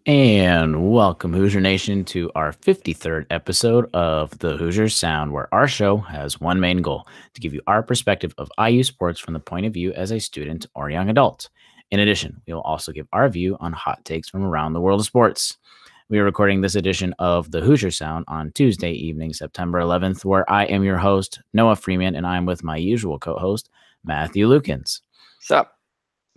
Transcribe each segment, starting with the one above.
And welcome, Hoosier Nation, to our 53rd episode of the Hoosier Sound, where our show has one main goal to give you our perspective of IU sports from the point of view as a student or young adult. In addition, we will also give our view on hot takes from around the world of sports. We are recording this edition of the Hoosier Sound on Tuesday evening, September 11th, where I am your host, Noah Freeman, and I am with my usual co host, Matthew Lukens. Sup?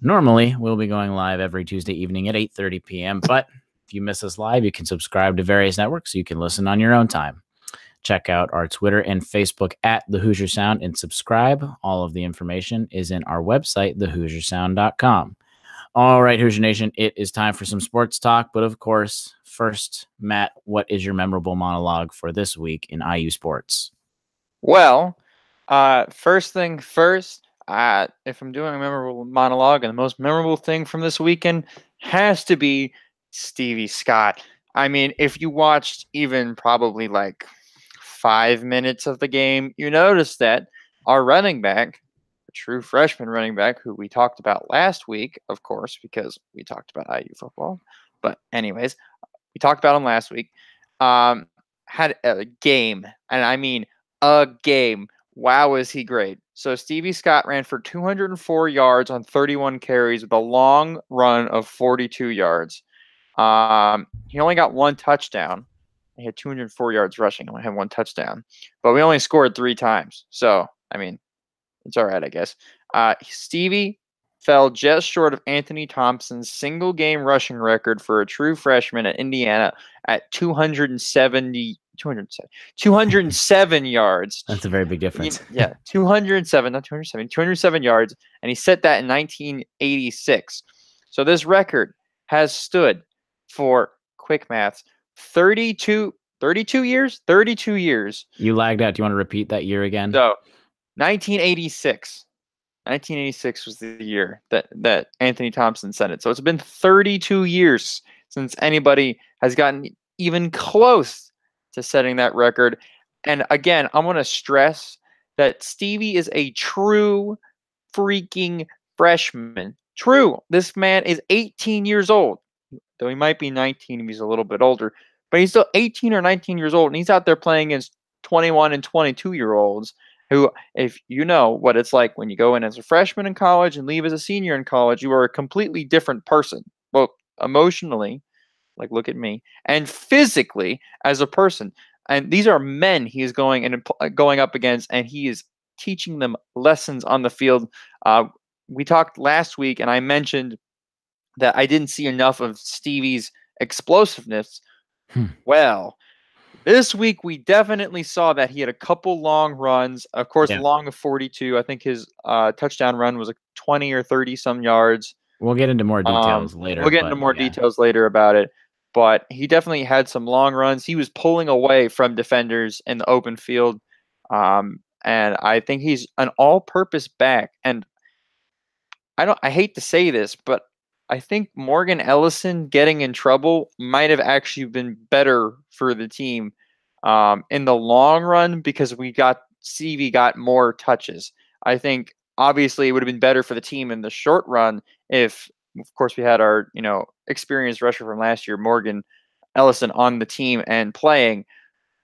Normally, we'll be going live every Tuesday evening at 8:30 p.m., but if you miss us live, you can subscribe to various networks so you can listen on your own time. Check out our Twitter and Facebook at The Hoosier Sound and subscribe. All of the information is in our website, thehoosiersound.com. All right, Hoosier Nation, it is time for some sports talk. But of course, first, Matt, what is your memorable monologue for this week in IU sports? Well, first thing first, if I'm doing a memorable monologue, and the most memorable thing from this weekend has to be Stevie Scott. I mean, if you watched even probably like 5 minutes of the game, you noticed that our running back, a true freshman running back, who we talked about last week, of course, because we talked about IU football. But anyways, we talked about him last week. Had a game, and I mean a game. Wow, is he great. So Stevie Scott ran for 204 yards on 31 carries with a long run of 42 yards. He only got one touchdown. He had 204 yards rushing, only had one touchdown. But we only scored 3 times. So, I mean, it's all right, I guess. Stevie fell just short of Anthony Thompson's single game rushing record for a true freshman at Indiana at 207 yards. That's a very big difference. Yeah, 207, not 270, 207 yards. And he set that in 1986. So this record has stood for, quick maths, 32 years? 32 years. You lagged out. Do you want to repeat that year again? So 1986. 1986 was the year that Anthony Thompson said it. So it's been 32 years since anybody has gotten even close to setting that record. And again, I want to stress that Stevie is a true freaking freshman. True. This man is 18 years old. Though he might be 19 if he's a little bit older. But he's still 18 or 19 years old, and he's out there playing against 21 and 22-year-olds who, if you know what it's like when you go in as a freshman in college and leave as a senior in college, you are a completely different person, both emotionally, like look at me, and physically as a person. And these are men he is going up against, and he is teaching them lessons on the field. We talked last week, and I mentioned that I didn't see enough of Stevie's explosiveness. Well, this week, we definitely saw that he had a couple long runs. Of course, long of 42. I think his touchdown run was like 20 or 30 some yards. We'll get into more details later. We'll get into more details later about it. But he definitely had some long runs. He was pulling away from defenders in the open field. And I think he's an all-purpose back. And I hate to say this, but I think Morgan Ellison getting in trouble might have actually been better for the team in the long run because Stevie got more touches. I think obviously it would have been better for the team in the short run if, of course, we had our experienced rusher from last year, Morgan Ellison, on the team and playing.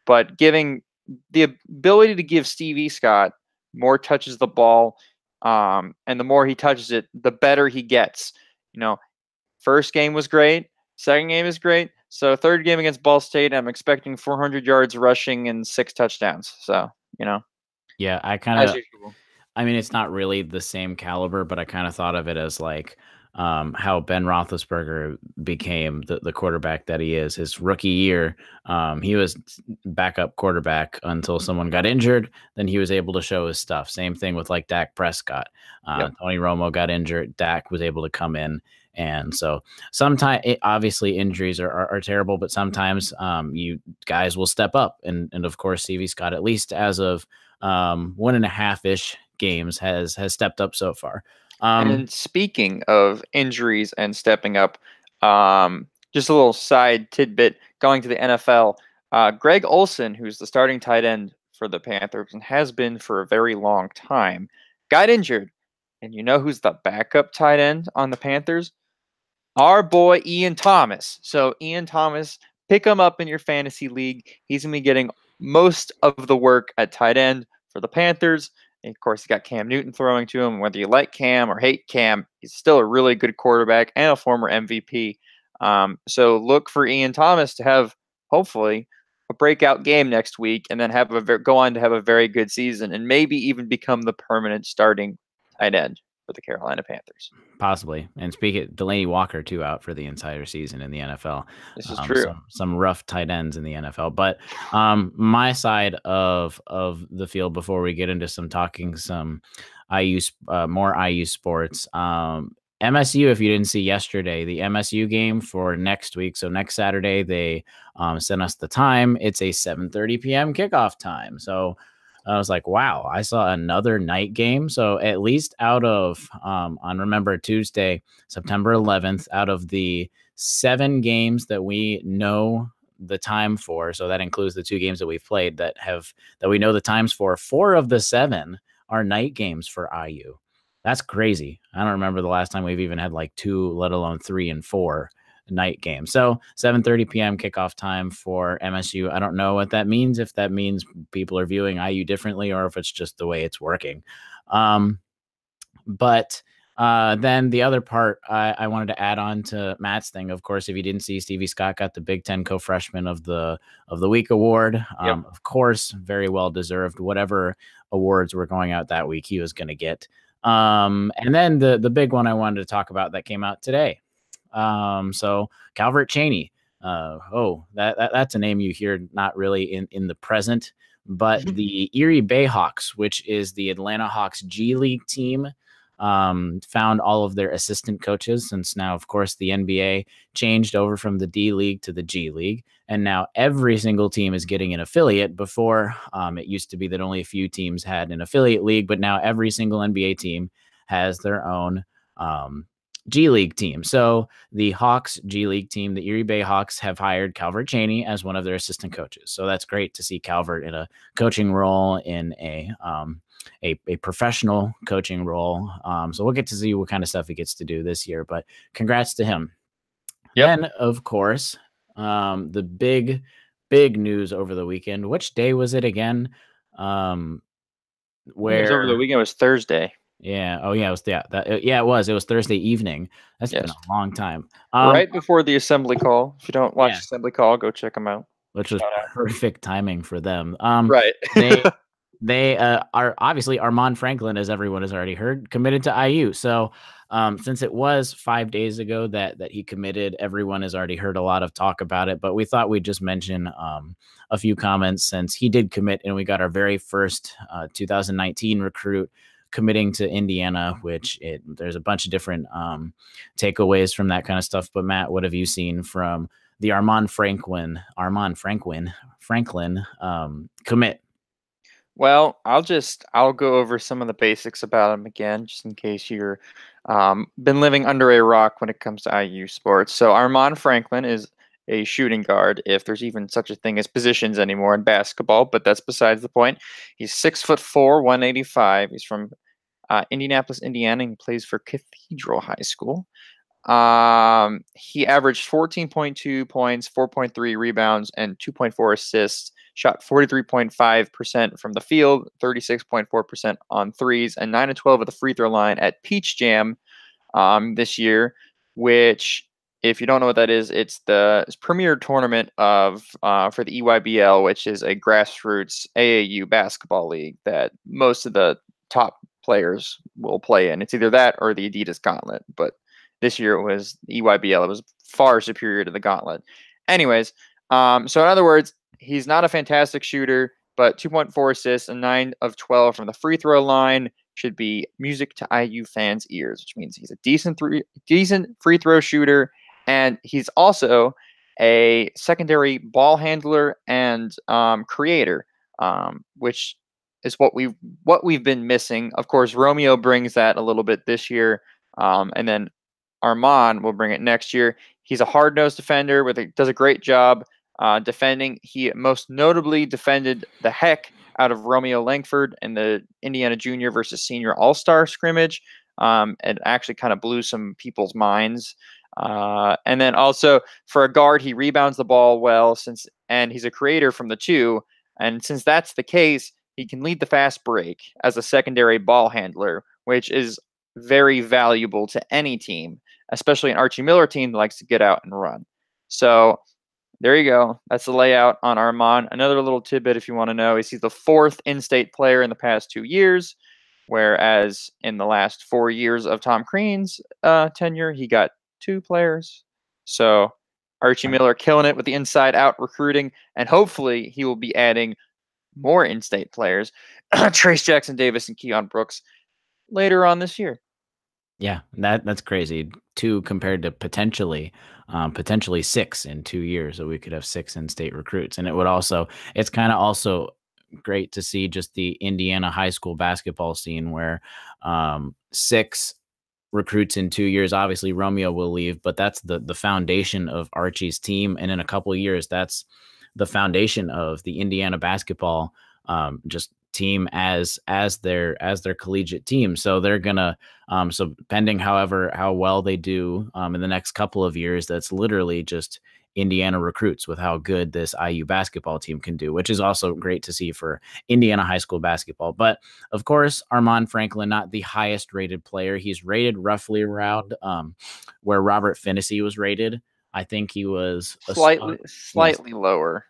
But giving the ability to give Stevie Scott more touches of the ball, and the more he touches it, the better he gets. First game was great. Second game is great. So third game against Ball State, I'm expecting 400 yards rushing and 6 touchdowns. So, Yeah, I mean, it's not really the same caliber, but I kind of thought of it as like how Ben Roethlisberger became the quarterback that he is. His rookie year, he was backup quarterback until someone got injured. Then he was able to show his stuff. Same thing with like Dak Prescott. Tony Romo got injured. Dak was able to come in. And so sometimes, obviously, injuries are terrible, but sometimes you guys will step up. And of course, Stevie Scott, at least as of 1.5-ish games, has stepped up so far. And speaking of injuries and stepping up, just a little side tidbit going to the NFL. Greg Olsen, who's the starting tight end for the Panthers and has been for a very long time, got injured. And you know who's the backup tight end on the Panthers? Our boy Ian Thomas. So Ian Thomas, pick him up in your fantasy league. He's going to be getting most of the work at tight end for the Panthers. And of course, you got Cam Newton throwing to him. Whether you like Cam or hate Cam, he's still a really good quarterback and a former MVP. So look for Ian Thomas to have, hopefully, a breakout game next week, and then go on to have a very good season, and maybe even become the permanent starting tight end for the Carolina Panthers. Possibly. And speak it, Delaney Walker too out for the entire season in the NFL. This is true. Some rough tight ends in the NFL. But my side of the field before we get into some more IU sports. MSU, if you didn't see yesterday, the MSU game for next week. So next Saturday, they sent us the time. It's a 7:30 p.m. kickoff time. So I was like, wow, I saw another night game. So at least out of, on Remember Tuesday, September 11th, out of the 7 games that we know the time for, so that includes the 2 games that we've played that we know the times for, 4 of the 7 are night games for IU. That's crazy. I don't remember the last time we've even had like 2, let alone 3 and 4 night game. So 7:30 p.m. kickoff time for MSU. I don't know what that means, if that means people are viewing IU differently or if it's just the way it's working. But then the other part I wanted to add on to Matt's thing, of course, if you didn't see, Stevie Scott got the Big Ten Co-Freshman of the Week award. Yep. Of course, very well deserved. Whatever awards were going out that week, he was going to get. And then the big one I wanted to talk about that came out today. So Calvert Chaney, that's a name you hear not really in the present, but the Erie Bayhawks, which is the Atlanta Hawks G League team, found all of their assistant coaches, since now, of course, the NBA changed over from the D League to the G League, and now every single team is getting an affiliate. Before, it used to be that only a few teams had an affiliate league, but now every single NBA team has their own G League team. So the Hawks G League team, the Erie Bayhawks, have hired Calvert Chaney as one of their assistant coaches. So that's great to see Calvert in a coaching role, in a professional coaching role. So we'll get to see what kind of stuff he gets to do this year, but congrats to him. Yep. Then, of course, the big news over the weekend. Which day was it again? It was over the weekend. It was Thursday. Yeah. Oh, yeah. It was. It was Thursday evening. That's been a long time. Right before the assembly call. If you don't watch assembly call, go check them out. Which was perfect timing for them. Right. They are obviously Armann Franklin, as everyone has already heard, committed to IU. So since it was 5 days ago that he committed, everyone has already heard a lot of talk about it. But we thought we'd just mention a few comments, since he did commit, and we got our very first 2019 recruit committing to Indiana, which there's a bunch of different takeaways from that kind of stuff. But Matt, what have you seen from the Armann Franklin commit? Well, I'll go over some of the basics about him again, just in case you're been living under a rock when it comes to IU sports. So Armann Franklin is a shooting guard, if there's even such a thing as positions anymore in basketball, but that's besides the point. He's 6'4", 185. He's from Indianapolis, Indiana, and plays for Cathedral High School. He averaged 14.2 points, 4.3 rebounds, and 2.4 assists. Shot 43.5% from the field, 36.4% on threes, and 9 of 12 at the free throw line at Peach Jam this year, which, if you don't know what that is, it's the premier tournament for the EYBL, which is a grassroots AAU basketball league that most of the top players will play in. It's either that or the Adidas Gauntlet, but this year it was EYBL. It was far superior to the Gauntlet. Anyways, so in other words, he's not a fantastic shooter, but 2.4 assists and 9 of 12 from the free throw line should be music to IU fans' ears, which means he's a decent free throw shooter, and he's also a secondary ball handler and creator, which is what we've been missing. Of course, Romeo brings that a little bit this year, and then Armann will bring it next year. He's a hard-nosed defender does a great job defending. He most notably defended the heck out of Romeo Langford in the Indiana Junior versus Senior All-Star scrimmage, and actually kind of blew some people's minds. And then also for a guard, he rebounds the ball well and he's a creator from the 2. And since that's the case, he can lead the fast break as a secondary ball handler, which is very valuable to any team, especially an Archie Miller team that likes to get out and run. So there you go. That's the layout on Armann. Another little tidbit, if you want to know, is he's the 4th in-state player in the past 2 years, whereas in the last 4 years of Tom Crean's tenure, he got 2 players. So Archie Miller killing it with the inside-out recruiting, and hopefully he will be adding more in-state players, Trace Jackson Davis and Keon Brooks, later on this year. Yeah, that's crazy. 2 compared to potentially 6 in 2 years. So we could have 6 in-state recruits. And it's kind of also great to see just the Indiana high school basketball scene where 6 recruits in 2 years. Obviously Romeo will leave, but that's the foundation of Archie's team. And in a couple of years, that's the foundation of the Indiana basketball just team as their collegiate team. So they're gonna so depending how well they do in the next couple of years, that's literally just Indiana recruits with how good this IU basketball team can do, which is also great to see for Indiana high school basketball. But of course, Armann Franklin, not the highest rated player. He's rated roughly around where Robert Finney was rated. I think he was slightly lower,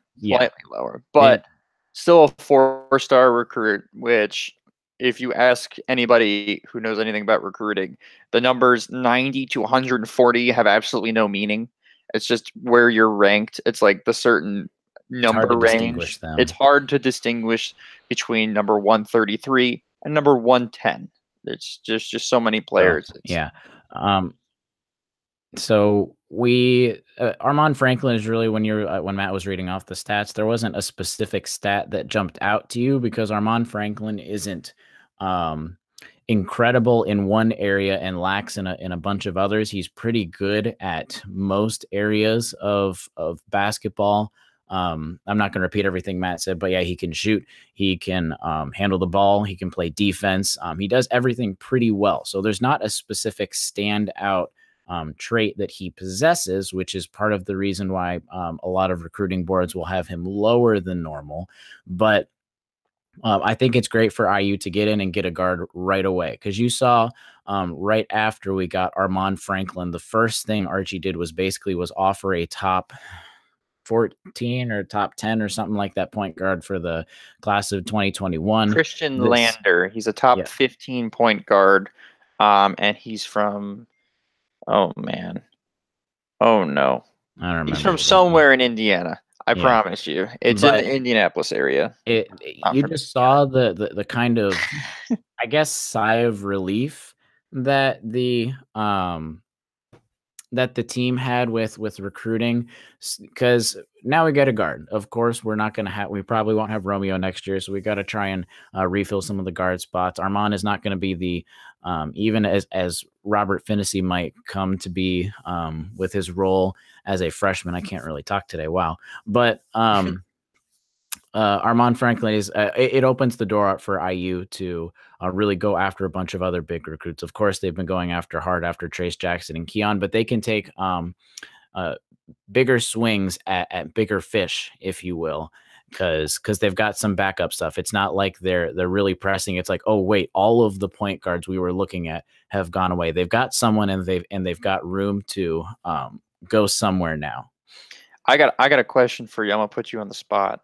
but still a 4-star recruit, which if you ask anybody who knows anything about recruiting, the numbers 90 to 140 have absolutely no meaning. It's just where you're ranked. It's like the certain number range. It's hard to distinguish between number 133 and number 110. It's just so many players. So Armann Franklin is really when Matt was reading off the stats, there wasn't a specific stat that jumped out to you because Armann Franklin isn't incredible in one area and lacks in a bunch of others. He's pretty good at most areas of basketball. I'm not going to repeat everything Matt said, but yeah, he can shoot, he can handle the ball, he can play defense. He does everything pretty well. So there's not a specific standout trait that he possesses, which is part of the reason why a lot of recruiting boards will have him lower than normal. But I think it's great for IU to get in and get a guard right away, because you saw right after we got Armann Franklin, the first thing Archie did was offer a top 14 or top 10 or something like that point guard for the class of 2021. Christian Lander. He's a top 15 point guard, and he's from oh man. Oh no. I don't remember. He's from somewhere in Indiana. I promise you. It's in the Indianapolis area. You just saw the kind of I guess sigh of relief that the team had with recruiting, because now we got a guard. Of course, we probably won't have Romeo next year, so we got to try and refill some of the guard spots. Armann is not going to be the even as Robert Finney might come to be with his role as a freshman. I can't really talk today. Wow. But Armann Franklin it opens the door up for IU to really go after a bunch of other big recruits. Of course, they've been going hard after Trace Jackson and Keon, but they can take bigger swings at bigger fish, if you will, because they've got some backup stuff. It's not like they're really pressing. It's like, oh wait, all of the point guards we were looking at have gone away. They've got someone, and they've got room to go somewhere now. I got a question for you. I'm gonna put you on the spot.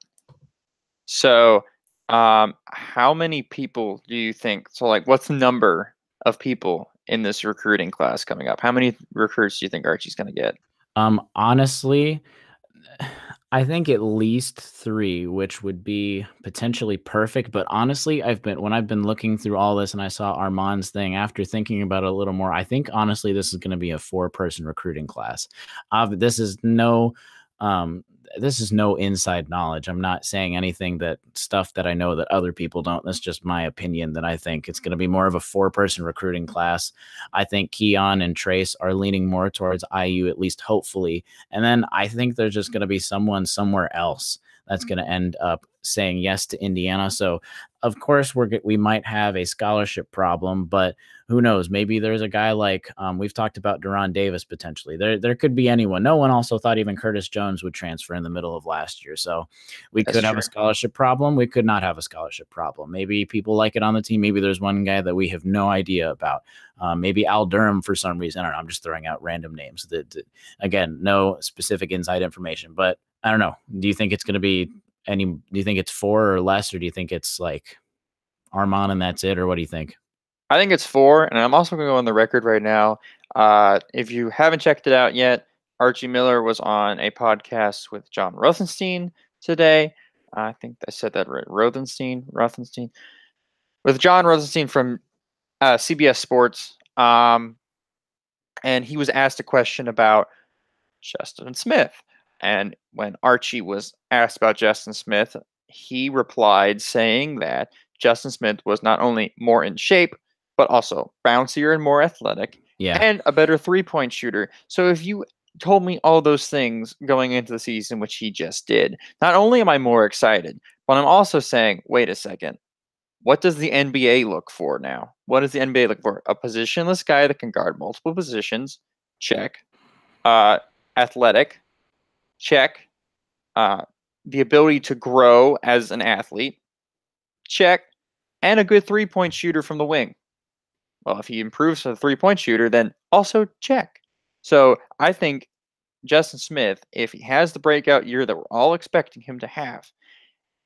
So, how many people do you think? So, like, what's the number of people in this recruiting class coming up? How many recruits do you think Archie's going to get? Honestly, I think at least 3, which would be potentially perfect. But honestly, when I've been looking through all this and I saw Armand's thing, after thinking about it a little more, I think honestly this is going to be a 4-person recruiting class. This is no inside knowledge. I'm not saying anything stuff that I know that other people don't. That's just my opinion, that I think it's going to be more of a 4-person recruiting class. I think Keon and Trace are leaning more towards IU, at least hopefully. And then I think there's just going to be someone somewhere else. that's going to end up saying yes to Indiana. So, of course, we might have a scholarship problem, but who knows? Maybe there's a guy like we've talked about Deron Davis potentially. There could be anyone. No one also thought even Curtis Jones would transfer in the middle of last year. So we could have a scholarship problem. We could not have a scholarship problem. Maybe people like it on the team. Maybe there's one guy that we have no idea about. Maybe Al Durham for some reason. I don't know. I'm just throwing out random names. Again, no specific inside information, but I don't know. Do you think it's going to be do you think it's 4 or less, or do you think it's like Armann and that's it, or what do you think? I think it's 4, and I'm also going to go on the record right now. If you haven't checked it out yet, Archie Miller was on a podcast with John Rothenstein today. I think I said that right. Rothenstein. With John Rothenstein from CBS Sports. And he was asked a question about Justin Smith. And when Archie was asked about Justin Smith, he replied saying that Justin Smith was not only more in shape, but also bouncier and more athletic, and a better three-point shooter. So if you told me all those things going into the season, which he just did, not only am I more excited, but I'm also saying, wait a second, what does the NBA look for now? What does the NBA look for? A positionless guy that can guard multiple positions, check. Athletic, check. The ability to grow as an athlete, check. And a good three-point shooter from the wing. Well, if he improves as a three-point shooter, then also check. So I think Justin Smith, if he has the breakout year that we're all expecting him to have,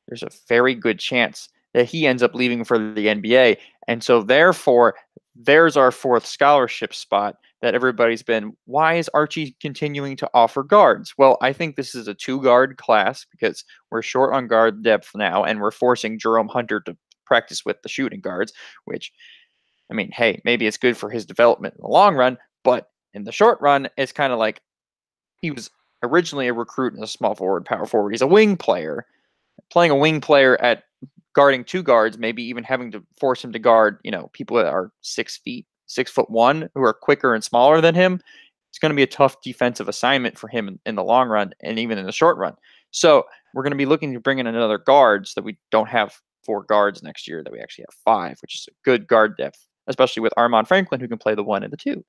there's a very good chance that he ends up leaving for the NBA. And so therefore, there's our 4th scholarship spot that everybody's been, why is Archie continuing to offer guards? Well, I think this is a 2-guard class because we're short on guard depth now, and we're forcing Jerome Hunter to practice with the shooting guards, which, I mean, hey, maybe it's good for his development in the long run, but in the short run, it's kind of like he was originally a recruit as a small forward, power forward. He's a wing player. Playing a wing player at guarding 2 guards, maybe even having to force him to guard, people that are 6'1", who are quicker and smaller than him. It's going to be a tough defensive assignment for him in the long run and even in the short run. So we're going to be looking to bring in another guard so that we don't have 4 guards next year, that we actually have 5, which is a good guard depth, especially with Armann Franklin, who can play the 1 and the 2.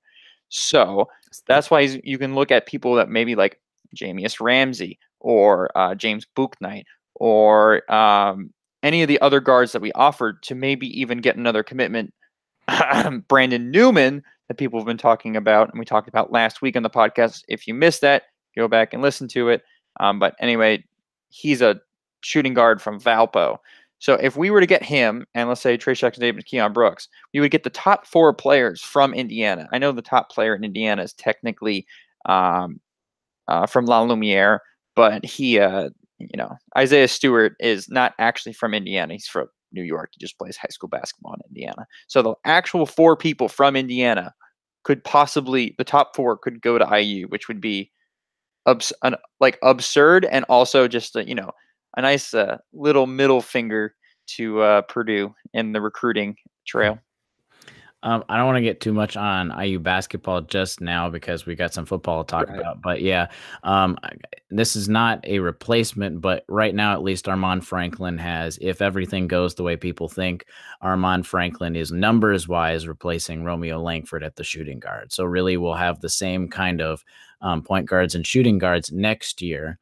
So that's why you can look at people that maybe like Jamius Ramsey or James Bouknight or any of the other guards that we offered to maybe even get another commitment. Brandon Newman, that people have been talking about, and we talked about last week on the podcast. If you missed that, go back and listen to it. But anyway, he's a shooting guard from Valpo. So if we were to get him, and let's say Trey Jackson-Davis, Keon Brooks, we would get the top 4 players from Indiana. I know the top player in Indiana is technically from La Lumiere, but he, Isaiah Stewart is not actually from Indiana. He's from New York. He just plays high school basketball in Indiana. So the actual 4 people from Indiana could possibly, the top 4 could go to IU, which would be absurd, and also just a nice little middle finger to Purdue in the recruiting trail. I don't want to get too much on IU basketball just now because we got some football to talk about. But yeah, this is not a replacement, but right now at least Armann Franklin has, if everything goes the way people think, Armann Franklin is numbers-wise replacing Romeo Langford at the shooting guard. So really we'll have the same kind of point guards and shooting guards next year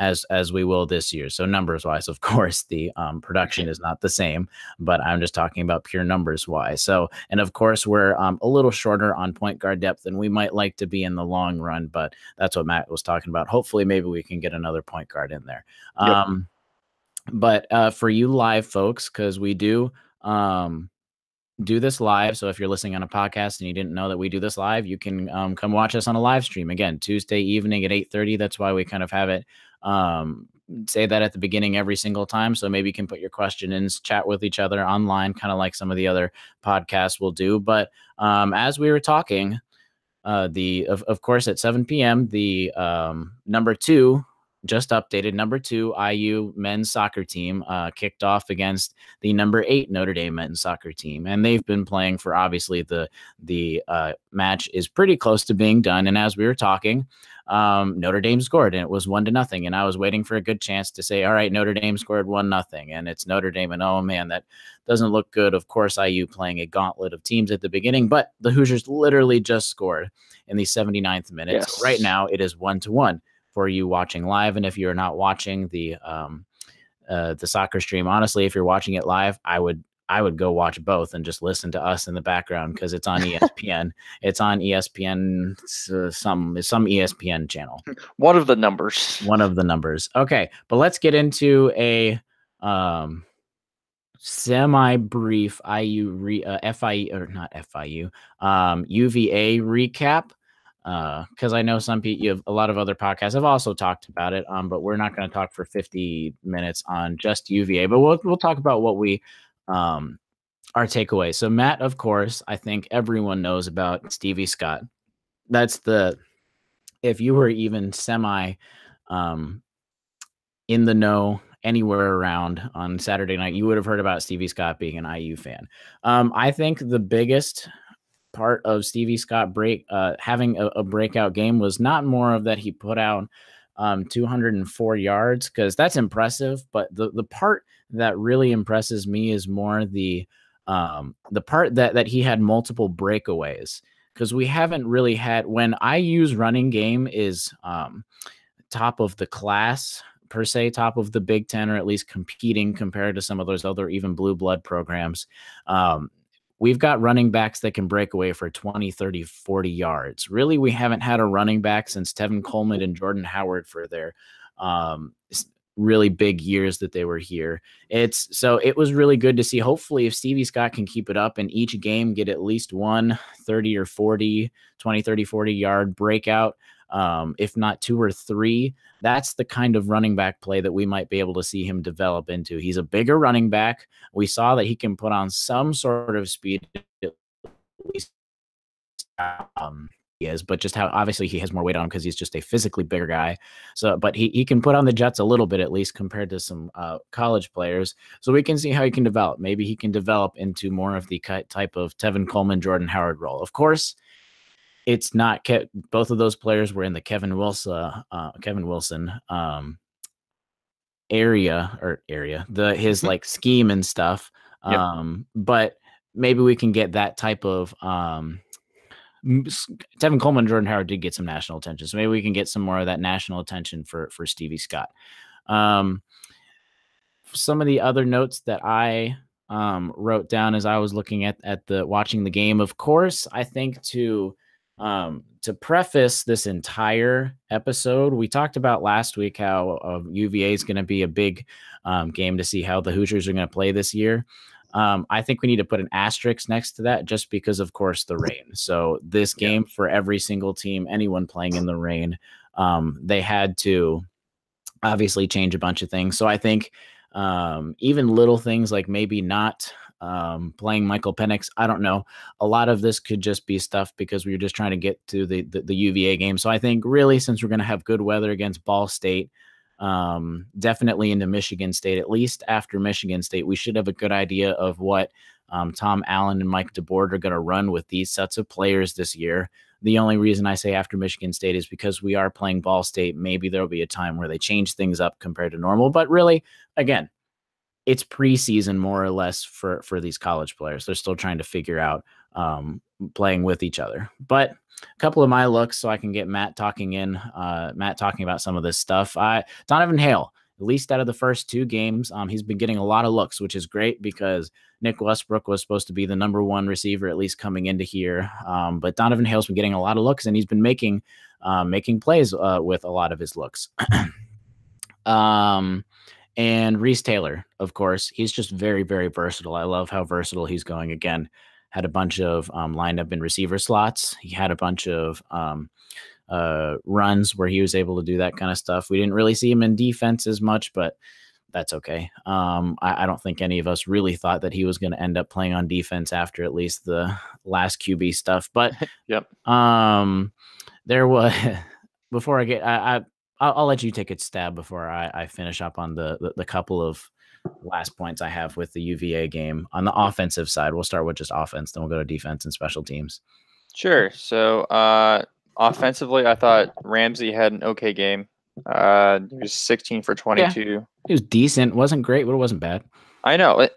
as we will this year. So numbers wise, of course, the production is not the same, but I'm just talking about pure numbers wise. So, and of course, we're a little shorter on point guard depth than we might like to be in the long run, but that's what Matt was talking about. Hopefully, maybe we can get another point guard in there. Yep. But for you live folks, because we do this live. So if you're listening on a podcast and you didn't know that we do this live, you can come watch us on a live stream again, Tuesday evening at 8:30. That's why we kind of have it say that at the beginning every single time. So maybe you can put your question in, chat with each other online, kind of like some of the other podcasts will do. But as we were talking, of course, at 7 p.m., the number 2, just updated number 2 IU men's soccer team kicked off against the number 8 Notre Dame men's soccer team, and they've been playing for, obviously the match is pretty close to being done. And as we were talking, Notre Dame scored, and it was 1-0. And I was waiting for a good chance to say, all right, Notre Dame scored 1-0, and it's Notre Dame, and oh man, that doesn't look good. Of course, IU playing a gauntlet of teams at the beginning, but the Hoosiers literally just scored in the 79th minute. Yes. So right now it is 1-1 for you watching live. And if you're not watching the soccer stream, honestly, if you're watching it live, I would go watch both and just listen to us in the background because it's on ESPN. It's on ESPN, some ESPN channel. One of the numbers. One of the numbers. Okay, but let's get into a semi-brief FIU or not FIU UVA recap. Because I know a lot of other podcasts have also talked about it, but we're not going to talk for 50 minutes on just UVA, but we'll talk about what we our takeaway. So Matt, of course, I think everyone knows about Stevie Scott. That's if you were even semi in the know anywhere around on Saturday night, you would have heard about Stevie Scott being an IU fan. I think the biggest part of Stevie Scott having a breakout game was not more of that he put out 204 yards, because that's impressive, but the part that really impresses me is more the part that he had multiple breakaways, because we haven't really had, when IU's running game is top of the class per se, top of the Big Ten, or at least competing compared to some of those other even blue blood programs. We've got running backs that can break away for 20, 30, 40 yards. Really, we haven't had a running back since Tevin Coleman and Jordan Howard for their really big years that they were here. So it was really good to see. Hopefully, if Stevie Scott can keep it up and each game get at least one 30 or 40, 20, 30, 40 yard breakout, if not 2 or 3, that's the kind of running back play that we might be able to see him develop into. He's a bigger running back. We saw that he can put on some sort of speed, at least he is, but just how obviously he has more weight on him because he's just a physically bigger guy. So, but he can put on the Jets a little bit, at least compared to some college players. So we can see how he can develop. Maybe he can develop into more of the type of Tevin Coleman, Jordan Howard role. Of course, it's not both of those players were in the Kevin Wilson area, his like scheme and stuff. But maybe we can get that type of Tevin Coleman and Jordan Howard did get some national attention, so maybe we can get some more of that national attention for Stevie Scott. Some of the other notes that I wrote down as I was looking at watching the game, of course, I think to preface this entire episode, we talked about last week how UVA is going to be a big game to see how the Hoosiers are going to play this year. I think we need to put an asterisk next to that just because, of course, the rain. So this game for every single team, anyone playing in the rain, they had to obviously change a bunch of things. So I think even little things like maybe not playing Michael Penix, I don't know. A lot of this could just be stuff because we were just trying to get to the UVA game. So I think really, since we're going to have good weather against Ball State, definitely into Michigan State, at least after Michigan State, we should have a good idea of what Tom Allen and Mike DeBoer are going to run with these sets of players this year. The only reason I say after Michigan State is because we are playing Ball State. Maybe there'll be a time where they change things up compared to normal, but really, again, it's preseason more or less for these college players. They're still trying to figure out playing with each other. But a couple of my looks, so I can get Matt talking about some of this stuff. Donovan Hale, at least out of the first 2 games, he's been getting a lot of looks, which is great because Nick Westbrook was supposed to be the number 1 receiver, at least coming into here. But Donovan Hale's been getting a lot of looks, and he's been making plays with a lot of his looks. And Reese Taylor, of course, he's just very, very versatile. I love how versatile he's going. Again, had a bunch of lined up in receiver slots. He had a bunch of runs where he was able to do that kind of stuff. We didn't really see him in defense as much, but that's okay. I don't think any of us really thought that he was going to end up playing on defense after at least the last QB stuff. But there was before I get I'll let you take a stab before I finish up on the couple of last points I have with the UVA game. On the offensive side, we'll start with just offense, then we'll go to defense and special teams. Sure. So Offensively, I thought Ramsey had an okay game. He was 16 for Yeah, 22. it was decent. Wasn't great, but it wasn't bad. I know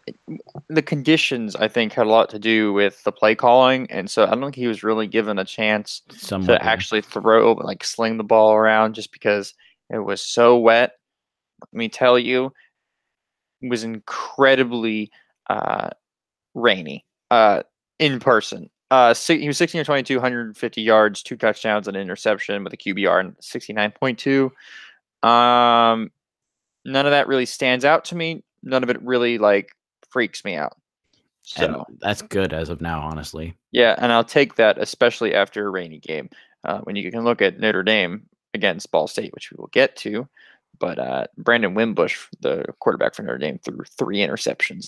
the conditions, I think, had a lot to do with the play calling, and so I don't think he was really given a chance to Somewhat, yeah. actually throw, like sling the ball around, just because it was so wet. Let me tell you, it was incredibly uh, rainy in person. He was 16 or 22, 150 yards, 2 touchdowns, and an interception with a QBR and 69.2. Um, None of that really stands out to me. None of it really like freaks me out. And So that's good as of now, honestly. yeah, and I'll take that, especially after a rainy game. When you can look at Notre Dame against Ball State, which we will get to, but Brandon Wimbush, the quarterback for Notre Dame, threw 3 interceptions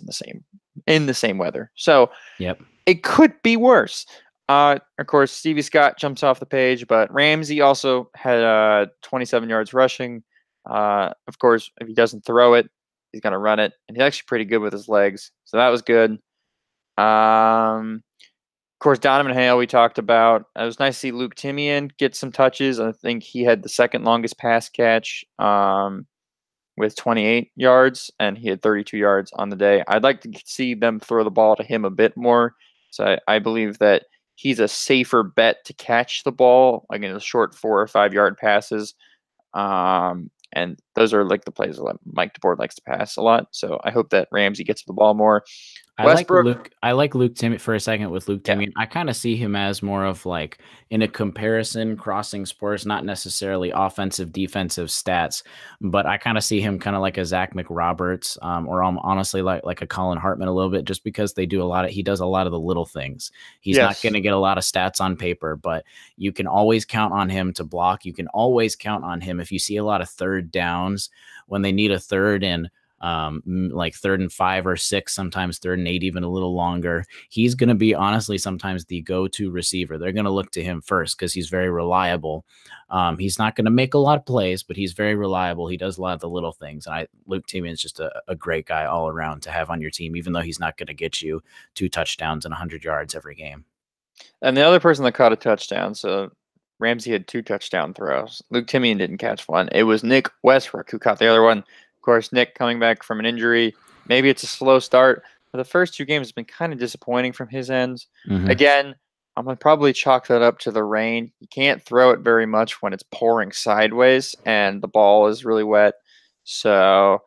in the same weather. So Yep. it could be worse. Of course, Stevie Scott jumps off the page, but Ramsey also had 27 yards rushing. Of course, if he doesn't throw it, he's going to run it, and he's actually pretty good with his legs, so that was good. Of course, Donovan Hale we talked about. It was nice to see Luke Timian get some touches. I think he had the second longest pass catch with 28 yards, and he had 32 yards on the day. I'd like to see them throw the ball to him a bit more. So I believe that he's a safer bet to catch the ball, like in the short 4 or 5 yard passes. And those are like the plays that Mike DeBoer likes to pass a lot. So I hope that Ramsey gets the ball more. Westbrook, I like Luke Timian for a second with Luke yeah, Timian. I kind of see him as more of like in a comparison crossing sports, not necessarily offensive, defensive stats, but I kind of see him kind of like a Zach McRoberts, or honestly like a Colin Hartman a little bit, just because he does a lot of the little things. He's not going yes, to get a lot of stats on paper, but you can always count on him to block. You can always count on him if you see a lot of third downs when they need a third and like 3rd and 5 or 6, sometimes 3rd and 8, even a little longer. He's going to be honestly sometimes the go-to receiver. They're going to look to him first because he's very reliable. He's not going to make a lot of plays, but he's very reliable. He does a lot of the little things. And Luke Timian is just a great guy all around to have on your team, even though he's not going to get you 2 touchdowns and 100 yards every game. and the other person that caught a touchdown. So Ramsey had 2 touchdown throws. Luke Timian didn't catch one. It was Nick Westbrook who caught the other one. Of course, Nick coming back from an injury. Maybe it's a slow start, but the first 2 games has been kind of disappointing from his end. Mm-hmm. Again, I'm going to probably chalk that up to the rain. You can't throw it very much when it's pouring sideways and the ball is really wet. So,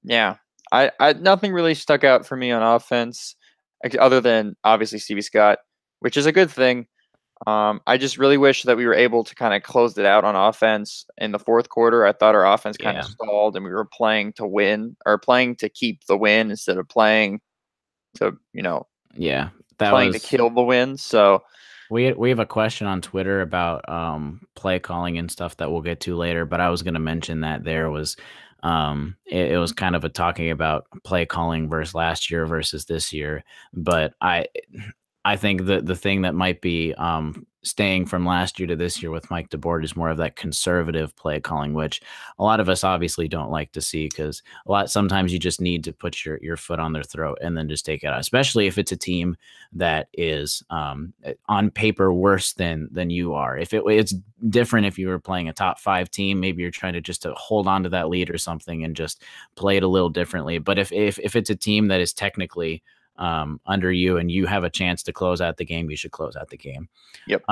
yeah, I nothing really stuck out for me on offense other than obviously Stevie Scott, which is a good thing. I just really wish that we were able to kind of close it out on offense in the fourth quarter. I thought our offense kind of stalled and we were playing to win or playing to keep the win instead of playing to, playing to kill the win. So we have a question on Twitter about play calling and stuff that we'll get to later, but I was going to mention that there was it was kind of a talking about play calling versus last year versus this year, but I think the thing that might be staying from last year to this year with Mike DeBoer is more of that conservative play calling, which a lot of us obviously don't like to see because sometimes you just need to put your foot on their throat and then just take it out, especially if it's a team that is on paper worse than you are. If it's different if you were playing a top 5 team, maybe you're trying to hold on to that lead or something and just play it a little differently. But if it's a team that is technically under you and you have a chance to close out the game, you should close out the game. Yep.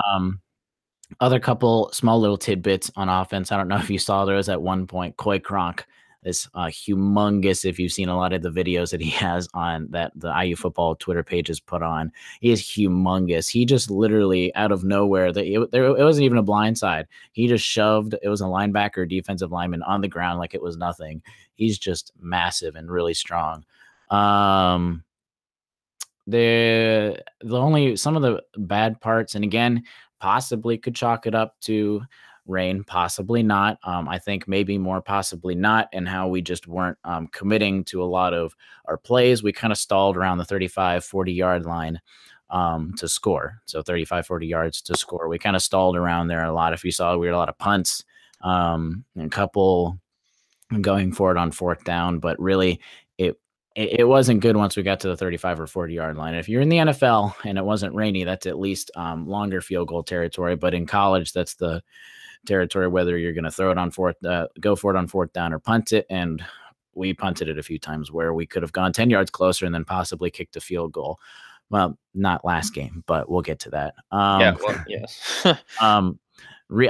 Other couple small little tidbits on offense. I don't know if you saw, there was at one point Coy Cronk, this humongous, if you've seen a lot of the videos that he has on that the IU football Twitter page has put on, he is humongous. He just literally out of nowhere, it wasn't even a blind side. He just shoved, it was a linebacker, defensive lineman on the ground like it was nothing. He's just massive and really strong. Some of the bad parts, and again, possibly could chalk it up to rain, possibly not. I think maybe more possibly not, and how we just weren't committing to a lot of our plays. We kind of stalled around the 35, 40-yard line to score. So 35, 40 yards to score. We kind of stalled around there a lot. If you saw, we had a lot of punts, and a couple going for it on 4th down, but really it wasn't good once we got to the 35 or 40-yard line. If you're in the NFL and it wasn't rainy, that's at least longer field goal territory. But in college, that's the territory whether you're going to throw it on go for it on fourth down or punt it. And we punted it a few times where we could have gone 10 yards closer and then possibly kicked a field goal. Well, not last game, but we'll get to that. Yeah, well, yes.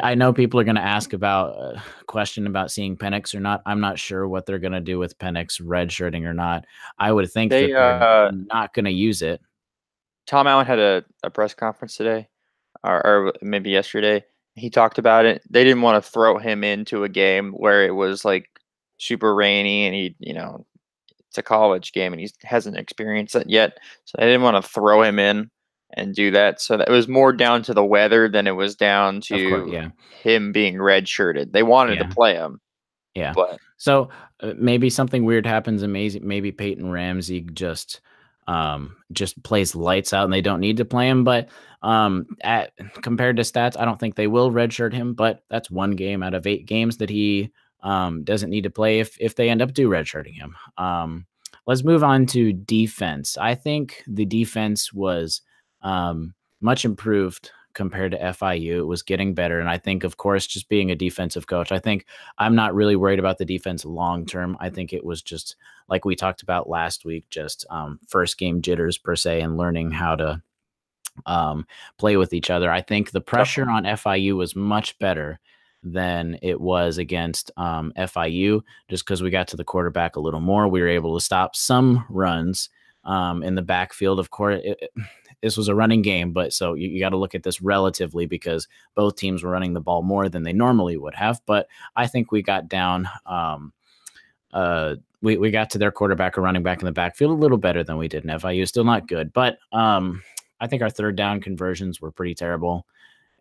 I know people are going to ask about a question about seeing Penix or not. I'm not sure what they're going to do with Penix redshirting or not. I would think that they're not going to use it. Tom Allen had a press conference today, or maybe yesterday. He talked about it. They didn't want to throw him into a game where it was like super rainy and it's a college game and he hasn't experienced it yet. So they didn't want to throw him in and do that. So that it was more down to the weather than it was down to him being redshirted. They wanted to play him. Yeah. But so maybe something weird happens and maybe Peyton Ramsey just plays lights out and they don't need to play him. But compared to stats, I don't think they will redshirt him, but that's one game out of 8 games that he doesn't need to play if they end up redshirting him. Let's move on to defense. I think the defense was much improved compared to FIU. It was getting better. And I think, of course, just being a defensive coach, I think I'm not really worried about the defense long term. I think it was just like we talked about last week, just first game jitters per se, and learning how to play with each other. I think the pressure on FIU was much better than it was against FIU, just because we got to the quarterback a little more. We were able to stop some runs in the backfield. Of course, this was a running game, but so you got to look at this relatively because both teams were running the ball more than they normally would have. But I think we got down. We got to their quarterback or running back in the backfield a little better than we did in FIU. Still not good, but I think our third down conversions were pretty terrible.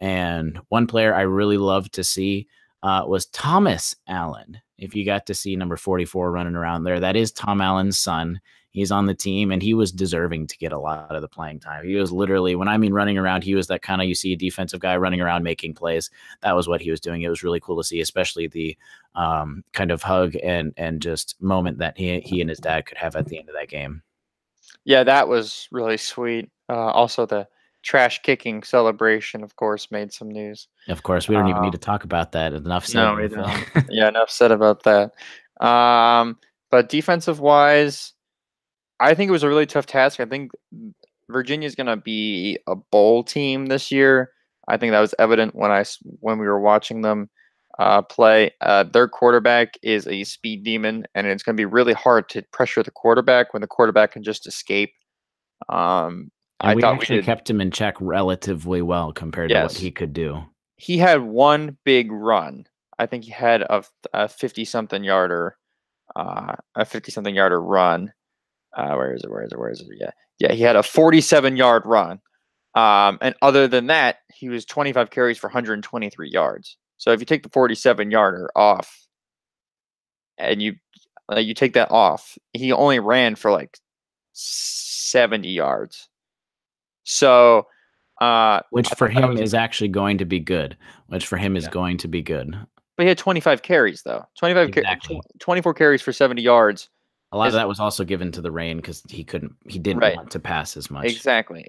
And one player I really loved to see was Thomas Allen. If you got to see number 44 running around there, that is Tom Allen's son. He's on the team, and he was deserving to get a lot of the playing time. He was literally, when I mean running around, he was that kind of, you see a defensive guy running around making plays. That was what he was doing. It was really cool to see, especially the kind of hug and just moment that he and his dad could have at the end of that game. Yeah, that was really sweet. Also, the trash kicking celebration, of course, made some news. Of course, we don't even need to talk about that. Enough said. No, we don't. Yeah, enough said about that. But defensive wise, I think it was a really tough task. I think Virginia's going to be a bowl team this year. I think that was evident when we were watching them play. Their quarterback is a speed demon, and it's going to be really hard to pressure the quarterback when the quarterback can just escape. And we actually kept him in check relatively well compared to what he could do. He had one big run. I think he had a 50-something yarder, run. Where is it? Yeah. He had a 47-yard run. And other than that, he was 25 carries for 123 yards. So if you take the 47-yarder off, and you take that off, he only ran for like 70 yards. So, which for him is actually going to be good. But he had 25 carries though. 24 carries for 70 yards. A lot of that was also given to the rain because he didn't want to pass as much. Exactly.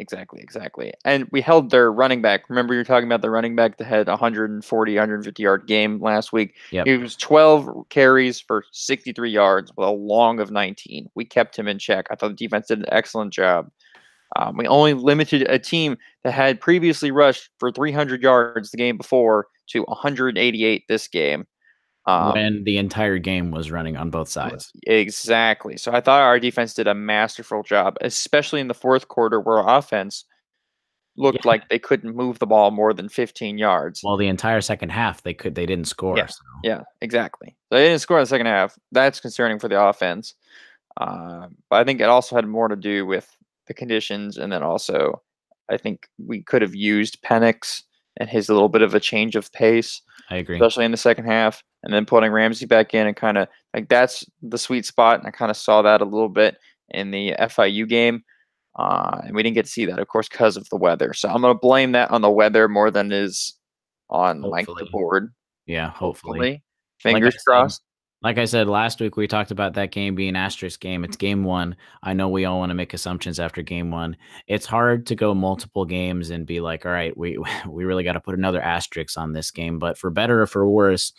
And we held their running back. Remember, you were talking about the running back that had 140, 150-yard game last week. Yep. He was 12 carries for 63 yards with a long of 19. We kept him in check. I thought the defense did an excellent job. We only limited a team that had previously rushed for 300 yards the game before to 188 this game. When the entire game was running on both sides. Exactly. So I thought our defense did a masterful job, especially in the fourth quarter where our offense looked like they couldn't move the ball more than 15 yards. Well, the entire second half, they didn't score. Yeah, so. Yeah, exactly. They didn't score in the second half. That's concerning for the offense. But I think it also had more to do with the conditions, and then also I think we could have used Penix and his little bit of a change of pace. I agree. Especially in the second half, and then putting Ramsey back in and kind of like that's the sweet spot. And I kind of saw that a little bit in the FIU game. And we didn't get to see that, of course, because of the weather. So I'm going to blame that on the weather more than is on like the board. Yeah, hopefully. Fingers crossed. Like I said last week, we talked about that game being asterisk game. It's game one. I know we all want to make assumptions after game one. It's hard to go multiple games and be like, all right, we we really got to put another asterisk on this game. But for better or for worse,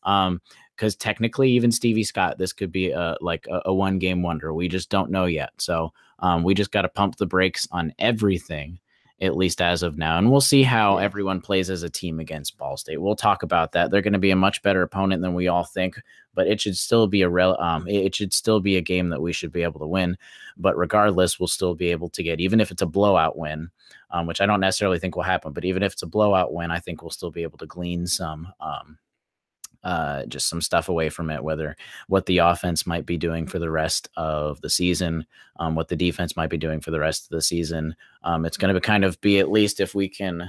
because technically, even Stevie Scott, this could be a one game wonder. We just don't know yet. So we just got to pump the brakes on everything, at least as of now. And we'll see how everyone plays as a team against Ball State. We'll talk about that. They're going to be a much better opponent than we all think, but it should still be it should still be a game that we should be able to win. But regardless, we'll still be able to get, even if it's a blowout win, which I don't necessarily think will happen, but even if it's a blowout win, I think we'll still be able to glean some just some stuff away from it, whether what the offense might be doing for the rest of the season, what the defense might be doing for the rest of the season. It's going to kind of be, at least if we can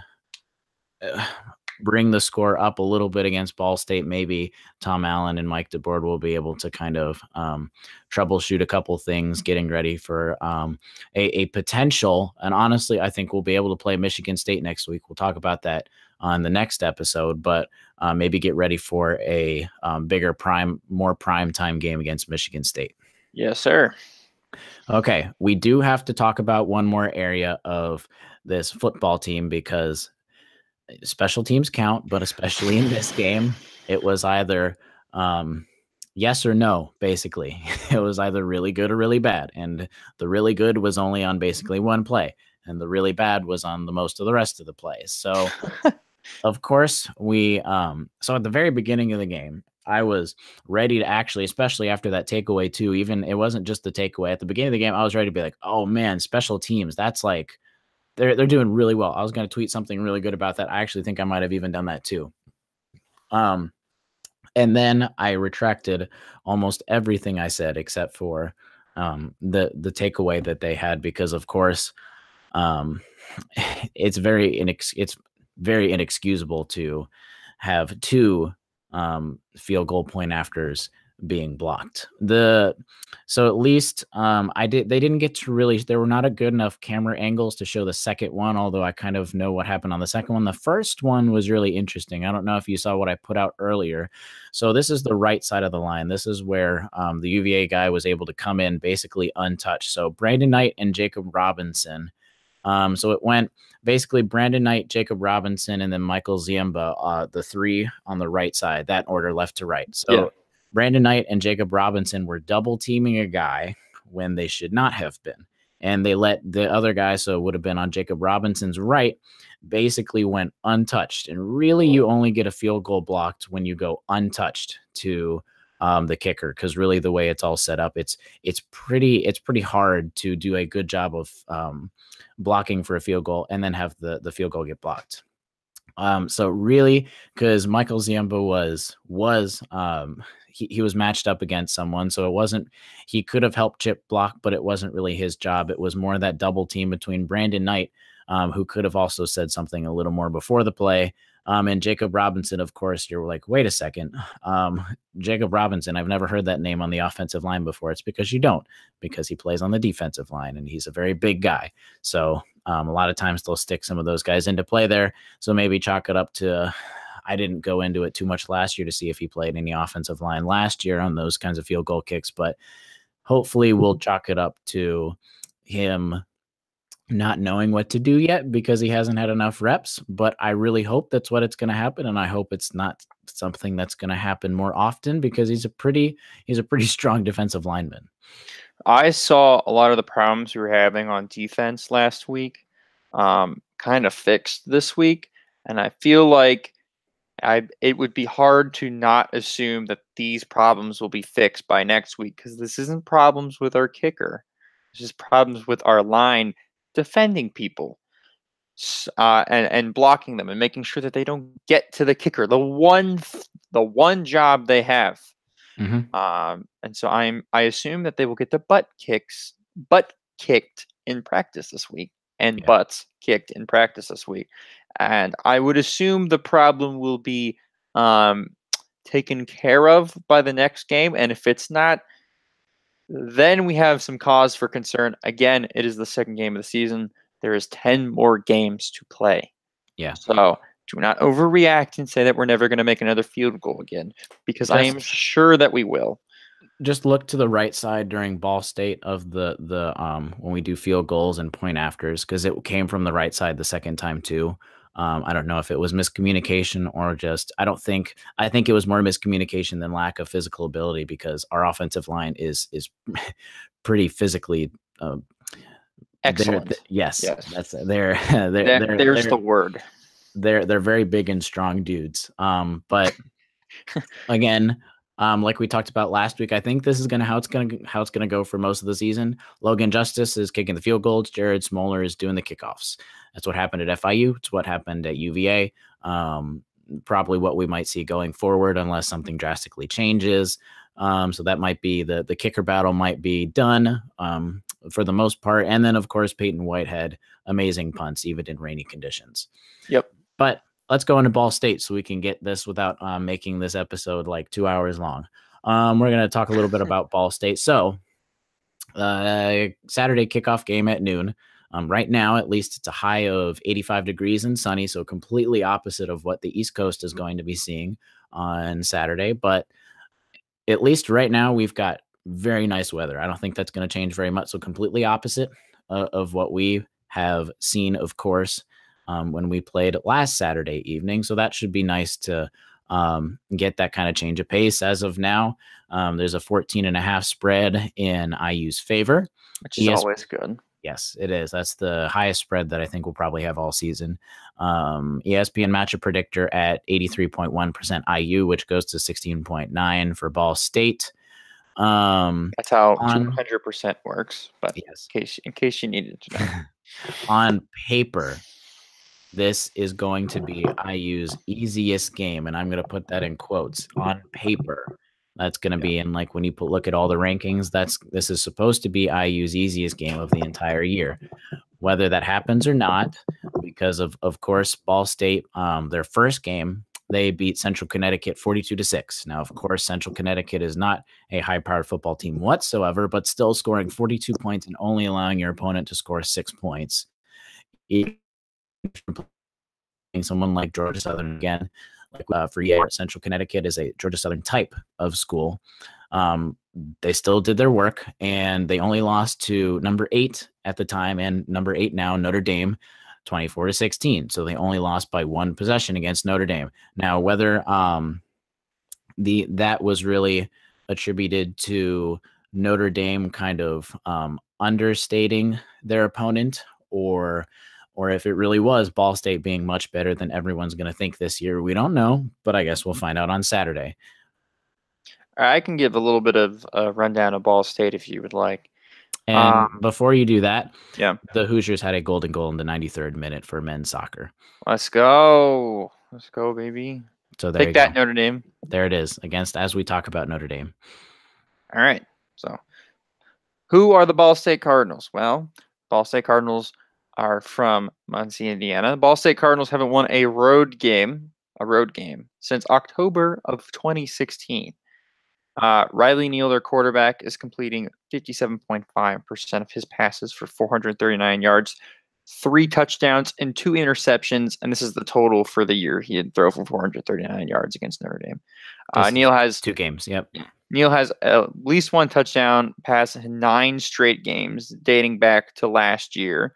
bring the score up a little bit against Ball State, maybe Tom Allen and Mike DeBoard will be able to kind of troubleshoot a couple things, getting ready for a potential. And honestly, I think we'll be able to play Michigan State next week. We'll talk about that on the next episode, but maybe get ready for a bigger more prime time game against Michigan State. Yes, sir. Okay, we do have to talk about one more area of this football team, because special teams count, but especially in this game, it was either yes or no, basically. It was either really good or really bad. And the really good was only on basically one play, and the really bad was on the most of the rest of the plays. So, of course, so at the very beginning of the game, I was ready to actually, especially after that takeaway too, even it wasn't just the takeaway. At the beginning of the game, I was ready to be like, oh man, special teams, that's like, they're doing really well. I was going to tweet something really good about that. I actually think I might have even done that too. And then I retracted almost everything I said except for the takeaway that they had, because of course it's very inexcusable to have two field goal point afters being blocked. So at least they didn't get to really, there were not a good enough camera angles to show the second one, although I kind of know what happened on the second one. The first one was really interesting. I don't know if you saw what I put out earlier. So this is the right side of the line. This is where the UVA guy was able to come in basically untouched. So Brandon Knight and Jacob Robinson. So it went basically Brandon Knight, Jacob Robinson, and then Michael Ziemba, the three on the right side, that order left to right. So Brandon Knight and Jacob Robinson were double teaming a guy when they should not have been. And they let the other guy, so it would have been on Jacob Robinson's right, basically went untouched. And really, you only get a field goal blocked when you go untouched to the kicker, because really the way it's all set up, it's pretty hard to do a good job of blocking for a field goal and then have the field goal get blocked. So really, because Michael Ziemba was he was matched up against someone, so it wasn't, he could have helped chip block, but it wasn't really his job. It was more that double team between Brandon Knight, who could have also said something a little more before the play, and Jacob Robinson. Of course, you're like, wait a second, Jacob Robinson, I've never heard that name on the offensive line before. It's because you don't, because he plays on the defensive line and he's a very big guy. So a lot of times they'll stick some of those guys into play there. So maybe chalk it up to, I didn't go into it too much last year to see if he played any offensive line last year on those kinds of field goal kicks, but hopefully we'll chalk it up to him not knowing what to do yet because he hasn't had enough reps. But I really hope that's what it's going to happen, and I hope it's not something that's going to happen more often, because he's a pretty strong defensive lineman. I saw a lot of the problems we were having on defense last week kind of fixed this week, and I feel like it would be hard to not assume that these problems will be fixed by next week, because this isn't problems with our kicker. It's just problems with our line defending people and blocking them and making sure that they don't get to the kicker, the one job they have. Mm-hmm. And so I assume that they will get the butt kicked in practice this week, and butts kicked in practice this week. And I would assume the problem will be taken care of by the next game. And if it's not, then we have some cause for concern. Again, it is the second game of the season. There is 10 more games to play. Yeah. So do not overreact and say that we're never going to make another field goal again, because I am Just sure that we will. just look to the right side during Ball State of the when we do field goals and point afters, because it came from the right side the second time too. I don't know if it was miscommunication or just I think it was more miscommunication than lack of physical ability, because our offensive line is pretty physically Excellent. yes, Yes. that's they're There's the word. they're very big and strong dudes. But again, like we talked about last week, I think this is how it's gonna go for most of the season. Logan Justice is kicking the field goals. Jared Smoller is doing the kickoffs. That's what happened at FIU. It's what happened at UVA. Probably what we might see going forward, unless something drastically changes. So that might be the kicker battle might be done for the most part. And then, of course, Peyton Whitehead, amazing punts, even in rainy conditions. Yep. But let's go into Ball State so we can get this without making this episode like 2 hours long. We're going to talk a little bit about Ball State. So Saturday kickoff game at noon. Right now, at least, it's a high of 85 degrees and sunny, so completely opposite of what the East Coast is going to be seeing on Saturday. But at least right now, we've got very nice weather. I don't think that's going to change very much. So completely opposite of what we have seen, of course, when we played last Saturday evening. So that should be nice to get that kind of change of pace. As of now, there's a 14.5 spread in IU's favor, which is always good. Yes, it is. That's the highest spread that I think we'll probably have all season. ESPN matchup predictor at 83.1% IU, which goes to 16.9 for Ball State. That's how 200% works. But yes, in case you needed to know, on paper, this is going to be IU's easiest game, and I'm going to put that in quotes. On paper, that's going to be in, like, when you look at all the rankings, this is supposed to be IU's easiest game of the entire year. Whether that happens or not, because of course, Ball State, their first game, they beat Central Connecticut 42-6. Now, of course, Central Connecticut is not a high-powered football team whatsoever, but still scoring 42 points and only allowing your opponent to score 6 points. Someone like Georgia Southern again, like for Central Connecticut is a Georgia Southern type of school. They still did their work, and they only lost to number 8 at the time and number 8 now, Notre Dame, 24-16. So they only lost by 1 possession against Notre Dame. Now, whether that was really attributed to Notre Dame kind of understating their opponent, or if it really was Ball State being much better than everyone's going to think this year, we don't know, but I guess we'll find out on Saturday. I can give a little bit of a rundown of Ball State if you would like. And before you do that, yeah, the Hoosiers had a golden goal in the 93rd minute for men's soccer. Let's go. Let's go, baby. So there Take that, Notre Dame. There it is, as we talk about Notre Dame. All right. So who are the Ball State Cardinals? Well, Ball State Cardinals are from Muncie, Indiana. Ball State Cardinals haven't won a road game since October of 2016. Riley Neal, their quarterback, is completing 57.5% of his passes for 439 yards, 3 touchdowns, and 2 interceptions. And this is the total for the year. He had thrown for 439 yards against Notre Dame. Neal has 2 games. Yep. Neal has at least 1 touchdown pass in 9 straight games dating back to last year,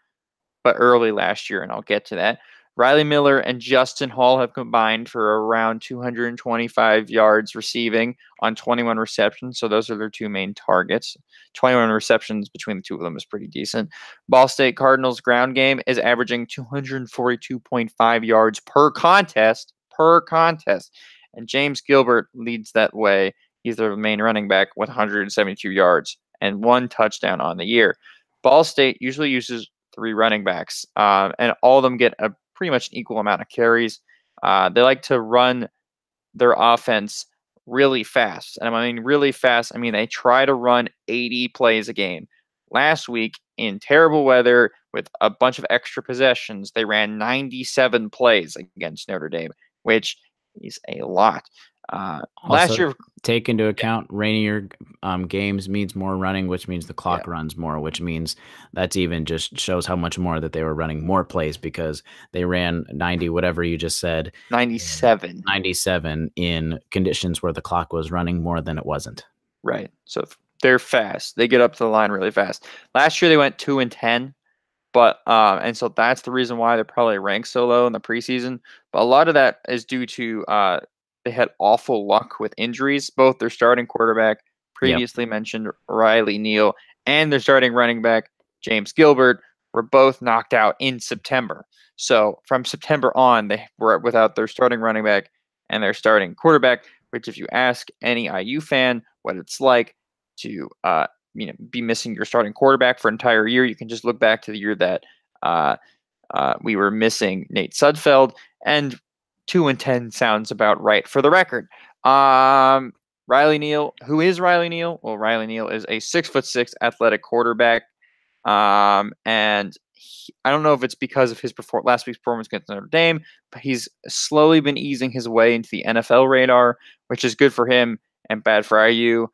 but early last year, and I'll get to that. Riley Miller and Justin Hall have combined for around 225 yards receiving on 21 receptions. So those are their 2 main targets. 21 receptions between the 2 of them is pretty decent. Ball State Cardinals ground game is averaging 242.5 yards per contest. And James Gilbert leads that way. He's their main running back with 172 yards and 1 touchdown on the year. Ball State usually uses 3 running backs, and all of them get a pretty much an equal amount of carries. They like to run their offense really fast. And I mean really fast, I mean they try to run 80 plays a game. Last week, in terrible weather with a bunch of extra possessions, they ran 97 plays against Notre Dame, which is a lot. Last year, take into account rainier games means more running, which means the clock yeah, runs more, which means that's even just shows how much more that they were running more plays because they ran 90, whatever you just said, 97. 97 in conditions where the clock was running more than it wasn't. Right. So they're fast. They get up to the line really fast. Last year they went 2-10, but and so that's the reason why they're probably ranked so low in the preseason. But a lot of that is due to they had awful luck with injuries. Both their starting quarterback, Yep. previously mentioned Riley Neal, and their starting running back, James Gilbert, were both knocked out in September. So from September on, they were without their starting running back and their starting quarterback, which if you ask any IU fan what it's like to be missing your starting quarterback for an entire year, you can just look back to the year that we were missing Nate Sudfeld, and 2-10 sounds about right for the record. Riley Neal, who is Riley Neal? Well, Riley Neal is a 6'6" athletic quarterback, and I don't know if it's because of his last week's performance against Notre Dame, but he's slowly been easing his way into the NFL radar, which is good for him and bad for IU,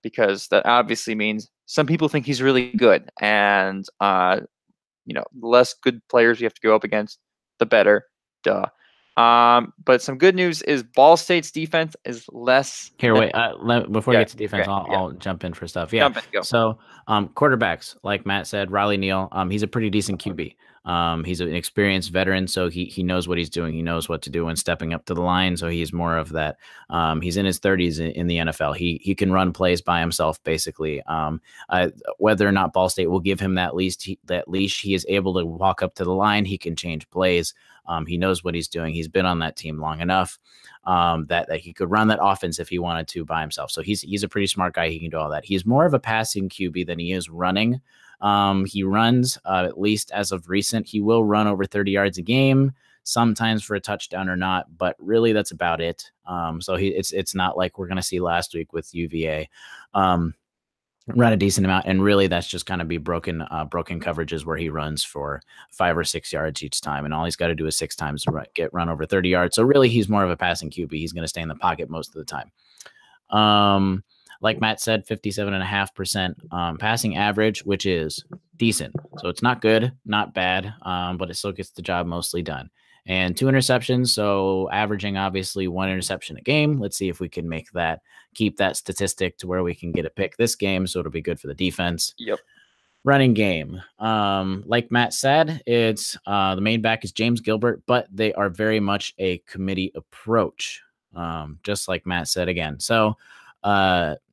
because that obviously means some people think he's really good, and the less good players you have to go up against, the better. Duh. But some good news is Ball State's defense is less. Here, wait. Before you Yeah, get to defense, okay, I'll jump in for stuff. Yeah. jump in, go. So, quarterbacks, like Matt said, Riley Neal, he's a pretty decent QB. He's an experienced veteran, so he knows what he's doing. He knows what to do when stepping up to the line. So he's more of that. He's in his 30s in the NFL. He can run plays by himself, basically. Whether or not Ball State will give him that leash, he is able to walk up to the line. He can change plays. He knows what he's doing. He's been on that team long enough that he could run that offense if he wanted to by himself. So he's a pretty smart guy. He can do all that. He's more of a passing QB than he is running. He runs, at least as of recent, he will run over 30 yards a game, sometimes for a touchdown or not, but really that's about it. So it's not like we're going to see last week with UVA. Run a decent amount, and really that's just kind of be broken coverages where he runs for 5 or 6 yards each time, and all he's got to do is 6 times to run over 30 yards. So really he's more of a passing QB. He's going to stay in the pocket most of the time. Like Matt said, 57.5% passing average, which is decent. So it's not good, not bad, but it still gets the job mostly done. And 2 interceptions, so averaging obviously 1 interception a game. Let's see if we can keep that statistic to where we can get a pick this game, so it'll be good for the defense. Yep. Running game. Like Matt said, it's the main back is James Gilbert, but they are very much a committee approach, just like Matt said again. So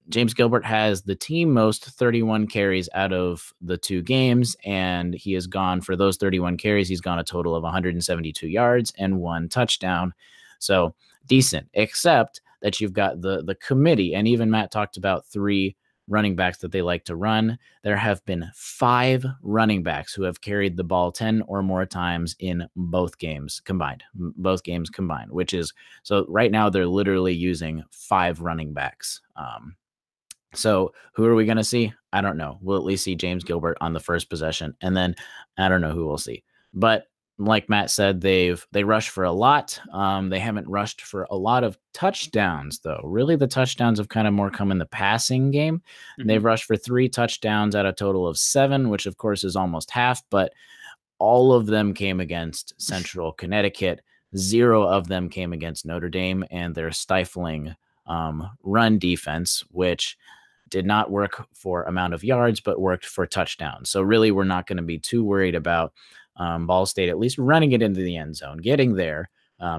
James Gilbert has the team most 31 carries out of the 2 games, and he has gone for those 31 carries. He's gone a total of 172 yards and 1 touchdown. So decent, except that you've got the committee, and even Matt talked about 3 running backs that they like to run. There have been 5 running backs who have carried the ball 10 or more times in both games combined, which is, so right now they're literally using 5 running backs. So who are we going to see? I don't know. We'll at least see James Gilbert on the first possession, and then I don't know who we'll see. But like Matt said, they rush for a lot. They haven't rushed for a lot of touchdowns, though. Really, the touchdowns have kind of more come in the passing game. Mm-hmm. They've rushed for 3 touchdowns at a total of 7, which of course is almost half, but all of them came against Central Connecticut. 0 of them came against Notre Dame and their stifling run defense, which did not work for amount of yards, but worked for touchdowns. So really, we're not going to be too worried about Ball State at least running it into the end zone. Getting there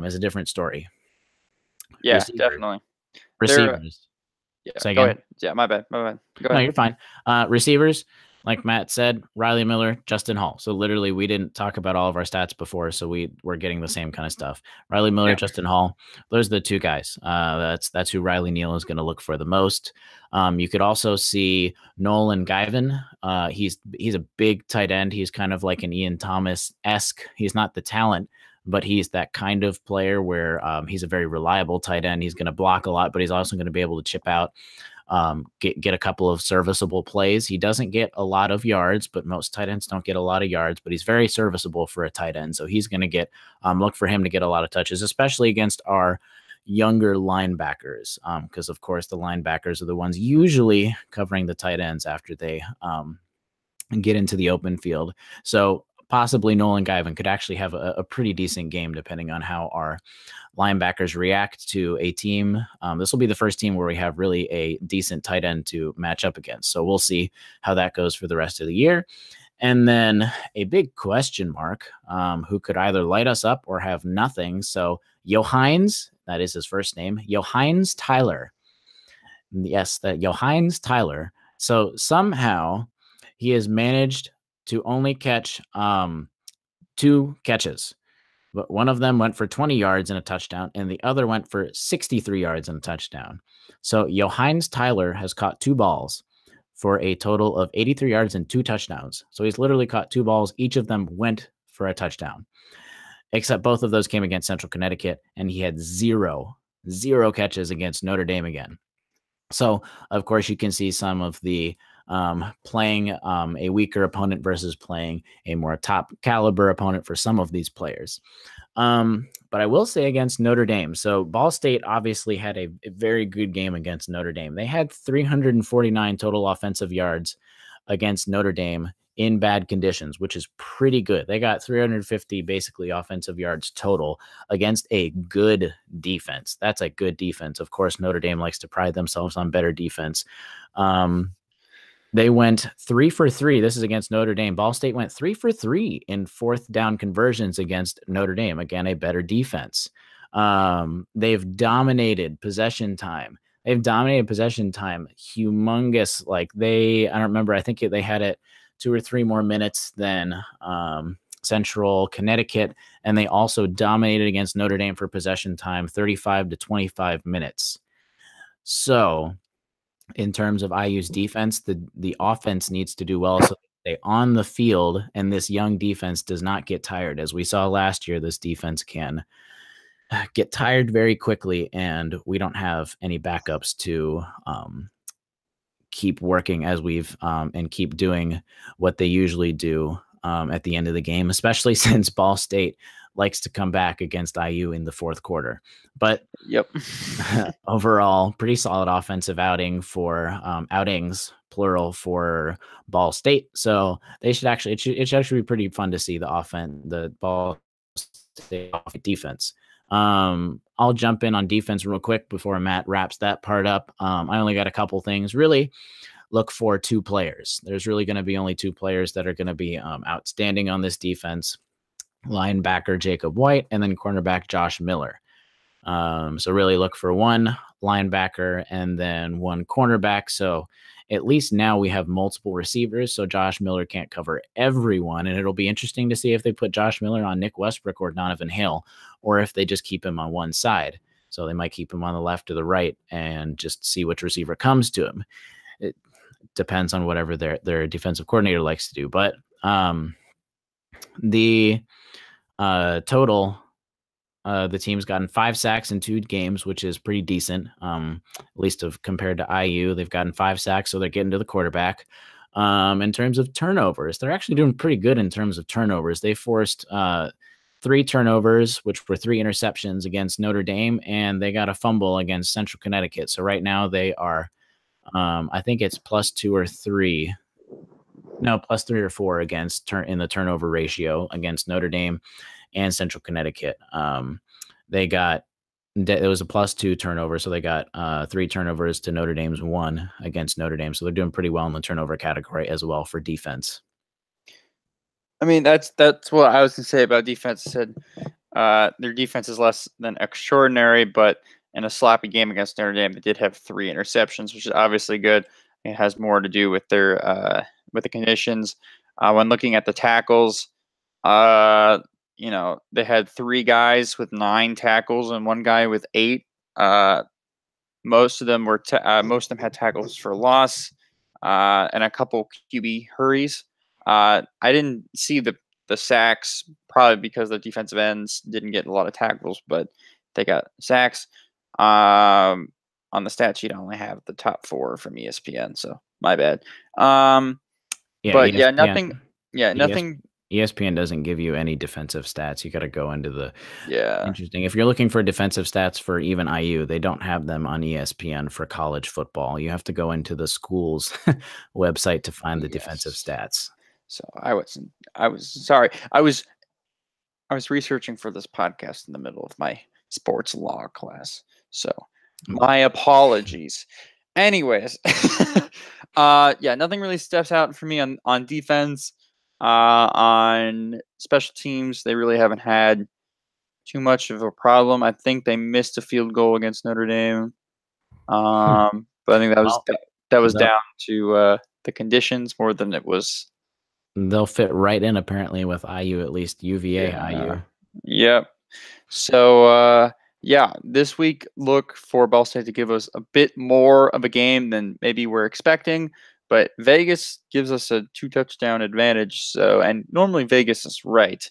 is a different story. Yeah, definitely. Receivers. Go ahead. Yeah, my bad. Go ahead. No, you're fine. Receivers, like Matt said, Riley Miller, Justin Hall. So literally, we didn't talk about all of our stats before, so we're getting the same kind of stuff. Riley Miller, yeah. Justin Hall, those are the 2 guys. That's who Riley Neal is going to look for the most. You could also see Nolan Guyven. He's a big tight end. He's kind of like an Ian Thomas-esque. He's not the talent, but he's that kind of player where he's a very reliable tight end. He's going to block a lot, but he's also going to be able to chip out, get a couple of serviceable plays. He doesn't get a lot of yards, but most tight ends don't get a lot of yards, but he's very serviceable for a tight end. So he's going to look for him to get a lot of touches, especially against our younger linebackers, because of course the linebackers are the ones usually covering the tight ends after they get into the open field. So possibly Nolan Guyvan could actually have a pretty decent game depending on how our linebackers react to a team. This will be the first team where we have really a decent tight end to match up against. So we'll see how that goes for the rest of the year. And then a big question mark, who could either light us up or have nothing. So Johannes, that is his first name, Johannes Tyler. Yes, that Johannes Tyler. So somehow he has managed to only catch 2 catches. But one of them went for 20 yards and a touchdown, and the other went for 63 yards and a touchdown. So Johannes Tyler has caught 2 balls for a total of 83 yards and 2 touchdowns. So he's literally caught 2 balls. Each of them went for a touchdown, except both of those came against Central Connecticut, and he had zero catches against Notre Dame again. So, of course, you can see some of the playing a weaker opponent versus playing a more top caliber opponent for some of these players. But I will say against Notre Dame. So Ball State obviously had a very good game against Notre Dame. They had 349 total offensive yards against Notre Dame in bad conditions, which is pretty good. They got 350 basically offensive yards total against a good defense. That's a good defense. Of course, Notre Dame likes to pride themselves on better defense. They went 3 for 3. This is against Notre Dame. Ball State went 3 for 3 in 4th down conversions against Notre Dame. Again, a better defense. They've dominated possession time. Humongous. Like I don't remember. I think they had it 2 or 3 more minutes than Central Connecticut. And they also dominated against Notre Dame for possession time, 35 to 25 minutes. So in terms of IU's defense, the offense needs to do well so they on the field, and this young defense does not get tired. As we saw last year, this defense can get tired very quickly, and we don't have any backups to keep working as we've and keep doing what they usually do at the end of the game, especially since Ball State likes to come back against IU in the 4th quarter. But yep, overall, pretty solid offensive outings, plural, for Ball State. So they should actually, it should actually be pretty fun to see the Ball State defense. I'll jump in on defense real quick before Matt wraps that part up. I only got a couple things. Really look for 2 players. There's really going to be only 2 players that are going to be outstanding on this defense. Linebacker Jacob White, and then cornerback Josh Miller. So really look for 1 linebacker and then 1 cornerback. So at least now we have multiple receivers, so Josh Miller can't cover everyone. And it'll be interesting to see if they put Josh Miller on Nick Westbrook or Donovan Hale, or if they just keep him on one side. So they might keep him on the left or the right and just see which receiver comes to him. It depends on whatever their defensive coordinator likes to do. But the total, the team's gotten 5 sacks in 2 games, which is pretty decent, at least compared to IU. They've gotten 5 sacks, so they're getting to the quarterback. In terms of turnovers, they're actually doing pretty good in terms of turnovers. They forced 3 turnovers, which were 3 interceptions against Notre Dame, and they got a fumble against Central Connecticut. So right now they are, I think it's +2 or 3. No, +3 or 4 in the turnover ratio against Notre Dame and Central Connecticut. It was a +2 turnover, so they got 3 turnovers to Notre Dame's 1 against Notre Dame. So they're doing pretty well in the turnover category as well for defense. I mean, that's what I was going to say about defense. I said their defense is less than extraordinary, but in a sloppy game against Notre Dame, they did have 3 interceptions, which is obviously good. It has more to do with their with the conditions. When looking at the tackles, they had 3 guys with 9 tackles and 1 guy with 8. Most of them had tackles for loss, and a couple QB hurries. I didn't see the sacks, probably because the defensive ends didn't get a lot of tackles, but they got sacks. On the stat sheet, I only have the top 4 from ESPN, so my bad. But yeah, nothing. Yeah, nothing. ESPN doesn't give you any defensive stats. You got to go into the Yeah. interesting. If you're looking for defensive stats for even IU, they don't have them on ESPN for college football. You have to go into the school's website to find the defensive Yes. stats. So I was sorry. I was researching for this podcast in the middle of my sports law class. So my apologies. Anyways, yeah, nothing really steps out for me on defense. On special teams, they really haven't had too much of a problem. I think they missed a field goal against Notre Dame. But I think Well, that was they'll, down to the conditions more than it was. they'll fit right in apparently with IU, at least UVA Yeah. IU. Yep. So yeah, this week look for Ball State to give us a bit more of a game than maybe we're expecting, but Vegas gives us a 2-touchdown advantage. So, and normally Vegas is right.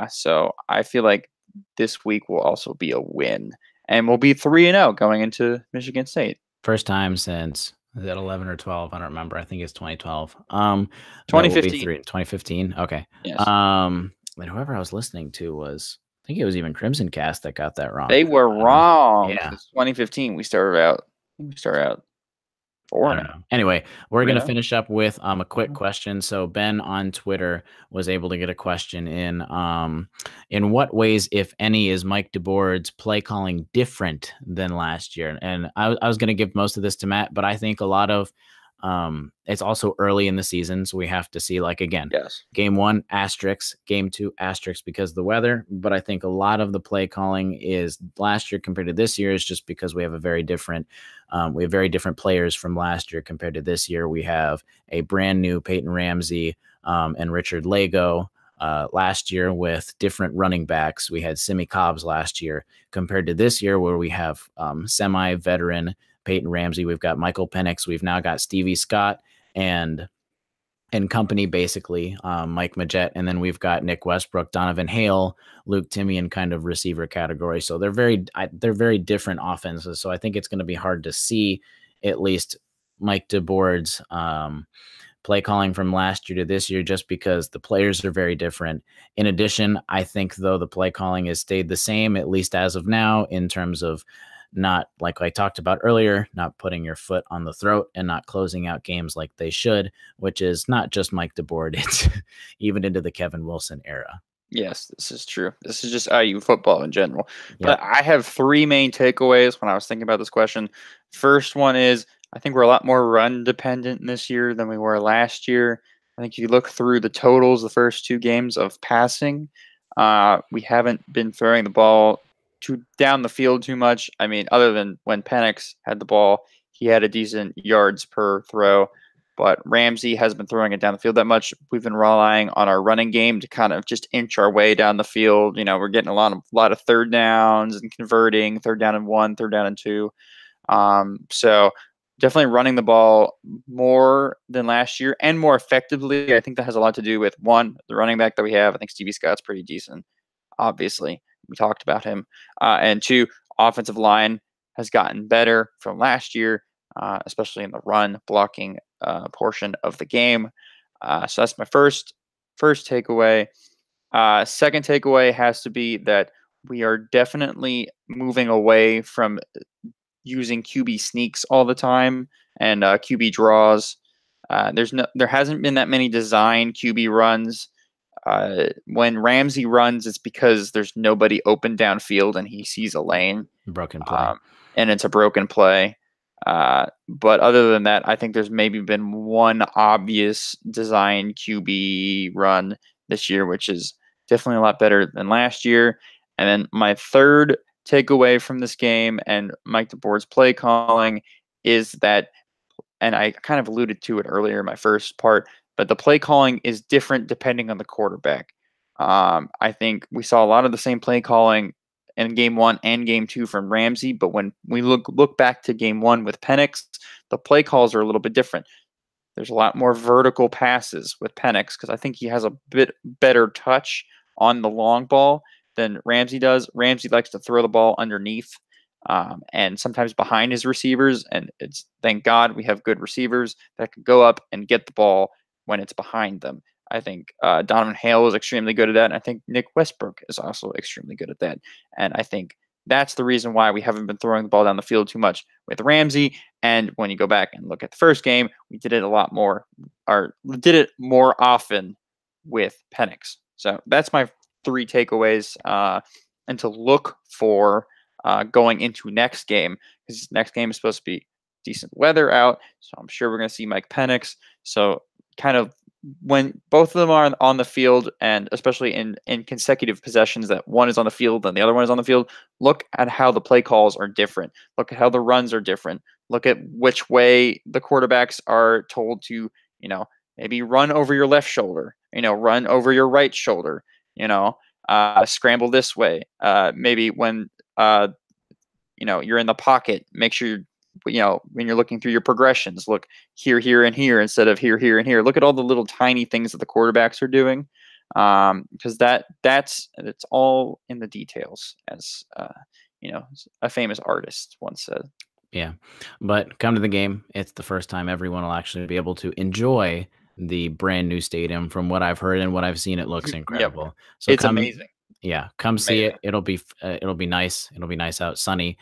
So I feel like this week will also be a win, and we'll be 3-0 going into Michigan State. First time since, is that 11 or 12? I don't remember. I think it's 2012. That will be 2015. 2015. Okay. Yes. And whoever I was listening to was, I think it was even Crimson Cast that got that wrong. They were wrong. Yeah. It's 2015. We started out 4-0. I don't know. Anyway, we're going to 3-0. finish up with a quick question. So Ben on Twitter was able to get a question in what ways, if any, is Mike DeBoard's play calling different than last year? And I was going to give most of this to Matt, but I think a lot of it's also early in the season, so we have to see, like, again, Yes. game 1 asterisk, game 2 asterisk because of the weather. But I think a lot of the play calling is last year compared to this year is just because we have very different players from last year compared to this year. We have a brand new Peyton Ramsey and Richard Lago. Last year with different running backs. We had Simi Cobbs last year compared to this year where we have semi-veteran Peyton Ramsey. We've got Michael Penix. We've now got Stevie Scott and company, basically, Mike Majette. And then we've got Nick Westbrook, Donovan Hale, Luke Timian kind of receiver category. So they're very different offenses. So I think it's going to be hard to see at least Mike DeBoard's play calling from last year to this year, just because the players are very different. In addition, I think, though, the play calling has stayed the same, at least as of now, in terms of not, like I talked about earlier, not putting your foot on the throat and not closing out games like they should, which is not just Mike DeBoard. It's even into the Kevin Wilson era. Yes, this is true. This is just IU football in general. Yep. But I have 3 main takeaways when I was thinking about this question. First one is, I think we're a lot more run dependent this year than we were last year. I think if you look through the totals, the first 2 games of passing, we haven't been throwing the ball down the field too much. I mean, other than when Penix had the ball, he had a decent yards per throw. But Ramsey hasn't been throwing it down the field that much. We've been relying on our running game to kind of just inch our way down the field. You know, we're getting a lot of third downs and converting, 3rd down and 1, 3rd down and 2. So definitely running the ball more than last year and more effectively. I think that has a lot to do with, 1, the running back that we have. I think Stevie Scott's pretty decent, obviously. We talked about him. And 2, offensive line has gotten better from last year, especially in the run blocking portion of the game. So that's my first takeaway. Second takeaway has to be that we are definitely moving away from using QB sneaks all the time and QB draws. There hasn't been that many design QB runs. When Ramsey runs, it's because there's nobody open downfield and he sees a lane. Broken play. And it's a broken play. But other than that, I think there's maybe been one obvious design QB run this year, which is definitely a lot better than last year. And then my third takeaway from this game and Mike DeBoard's play calling is that, and I kind of alluded to it earlier in my first part, but the play calling is different depending on the quarterback. I think we saw a lot of the same play calling in game 1 and game 2 from Ramsey, but when we look back to game 1 with Penix, the play calls are a little bit different. There's a lot more vertical passes with Penix because I think he has a bit better touch on the long ball than Ramsey does. Ramsey likes to throw the ball underneath and sometimes behind his receivers, and it's, thank God we have good receivers that can go up and get the ball when it's behind them. I think Donovan Hale is extremely good at that. And I think Nick Westbrook is also extremely good at that. And I think that's the reason why we haven't been throwing the ball down the field too much with Ramsey. And when you go back and look at the first game, we did it a lot more, or did it more often with Penix. So that's my 3 takeaways, and to look for going into next game, because next game is supposed to be decent weather out. So I'm sure we're going to see Mike Penix. So kind of when both of them are on the field, and especially in consecutive possessions that one is on the field and the other one is on the field, look at how the play calls are different. Look at how the runs are different. Look at which way the quarterbacks are told to, maybe run over your left shoulder, run over your right shoulder, scramble this way. Maybe when, you're in the pocket, make sure when you're looking through your progressions, look here, here, and here instead of here, here, and here. Look at all the little tiny things that the quarterbacks are doing, because it's all in the details, as a famous artist once said. Yeah, but come to the game. It's the first time everyone will actually be able to enjoy the brand new stadium. From what I've heard and what I've seen, it looks incredible. Yep. So it's amazing. Yeah, come see it. It'll be nice. It'll be nice out, sunny,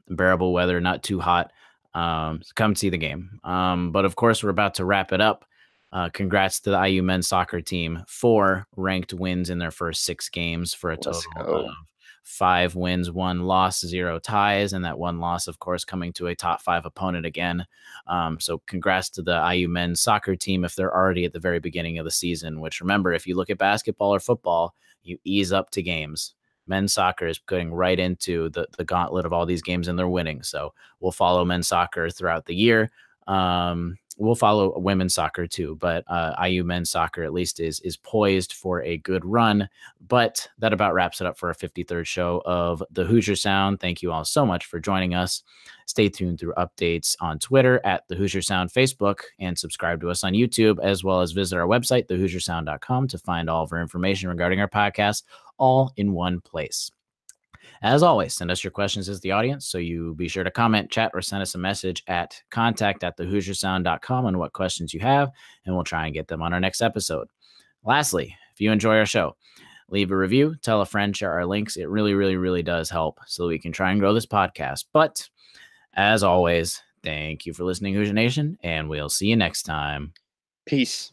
bearable weather, not too hot. So come see the game. But of course, we're about to wrap it up. Congrats to the IU men's soccer team. 4 ranked wins in their first 6 games for a total of 5 wins, 1 loss, 0 ties, and that 1 loss, of course, coming to a top 5 opponent again. So congrats to the IU men's soccer team if they're already at the very beginning of the season, which, remember, if you look at basketball or football, you ease up to games. Men's soccer is putting right into the gauntlet of all these games, and they're winning. So we'll follow men's soccer throughout the year. We'll follow women's soccer too, but IU men's soccer at least is poised for a good run. But that about wraps it up for our 53rd show of the Hoosier Sound. Thank you all so much for joining us. Stay tuned through updates on Twitter at the Hoosier Sound, Facebook, and subscribe to us on YouTube, as well as visit our website, thehoosiersound.com, to find all of our information regarding our podcast all in one place. As always, send us your questions as the audience, so you be sure to comment, chat, or send us a message at contact@thehoosiersound.com on what questions you have, and we'll try and get them on our next episode. Lastly, if you enjoy our show, leave a review, tell a friend, share our links. It really, really, really does help so we can try and grow this podcast. But as always, thank you for listening, Hoosier Nation, and we'll see you next time. Peace.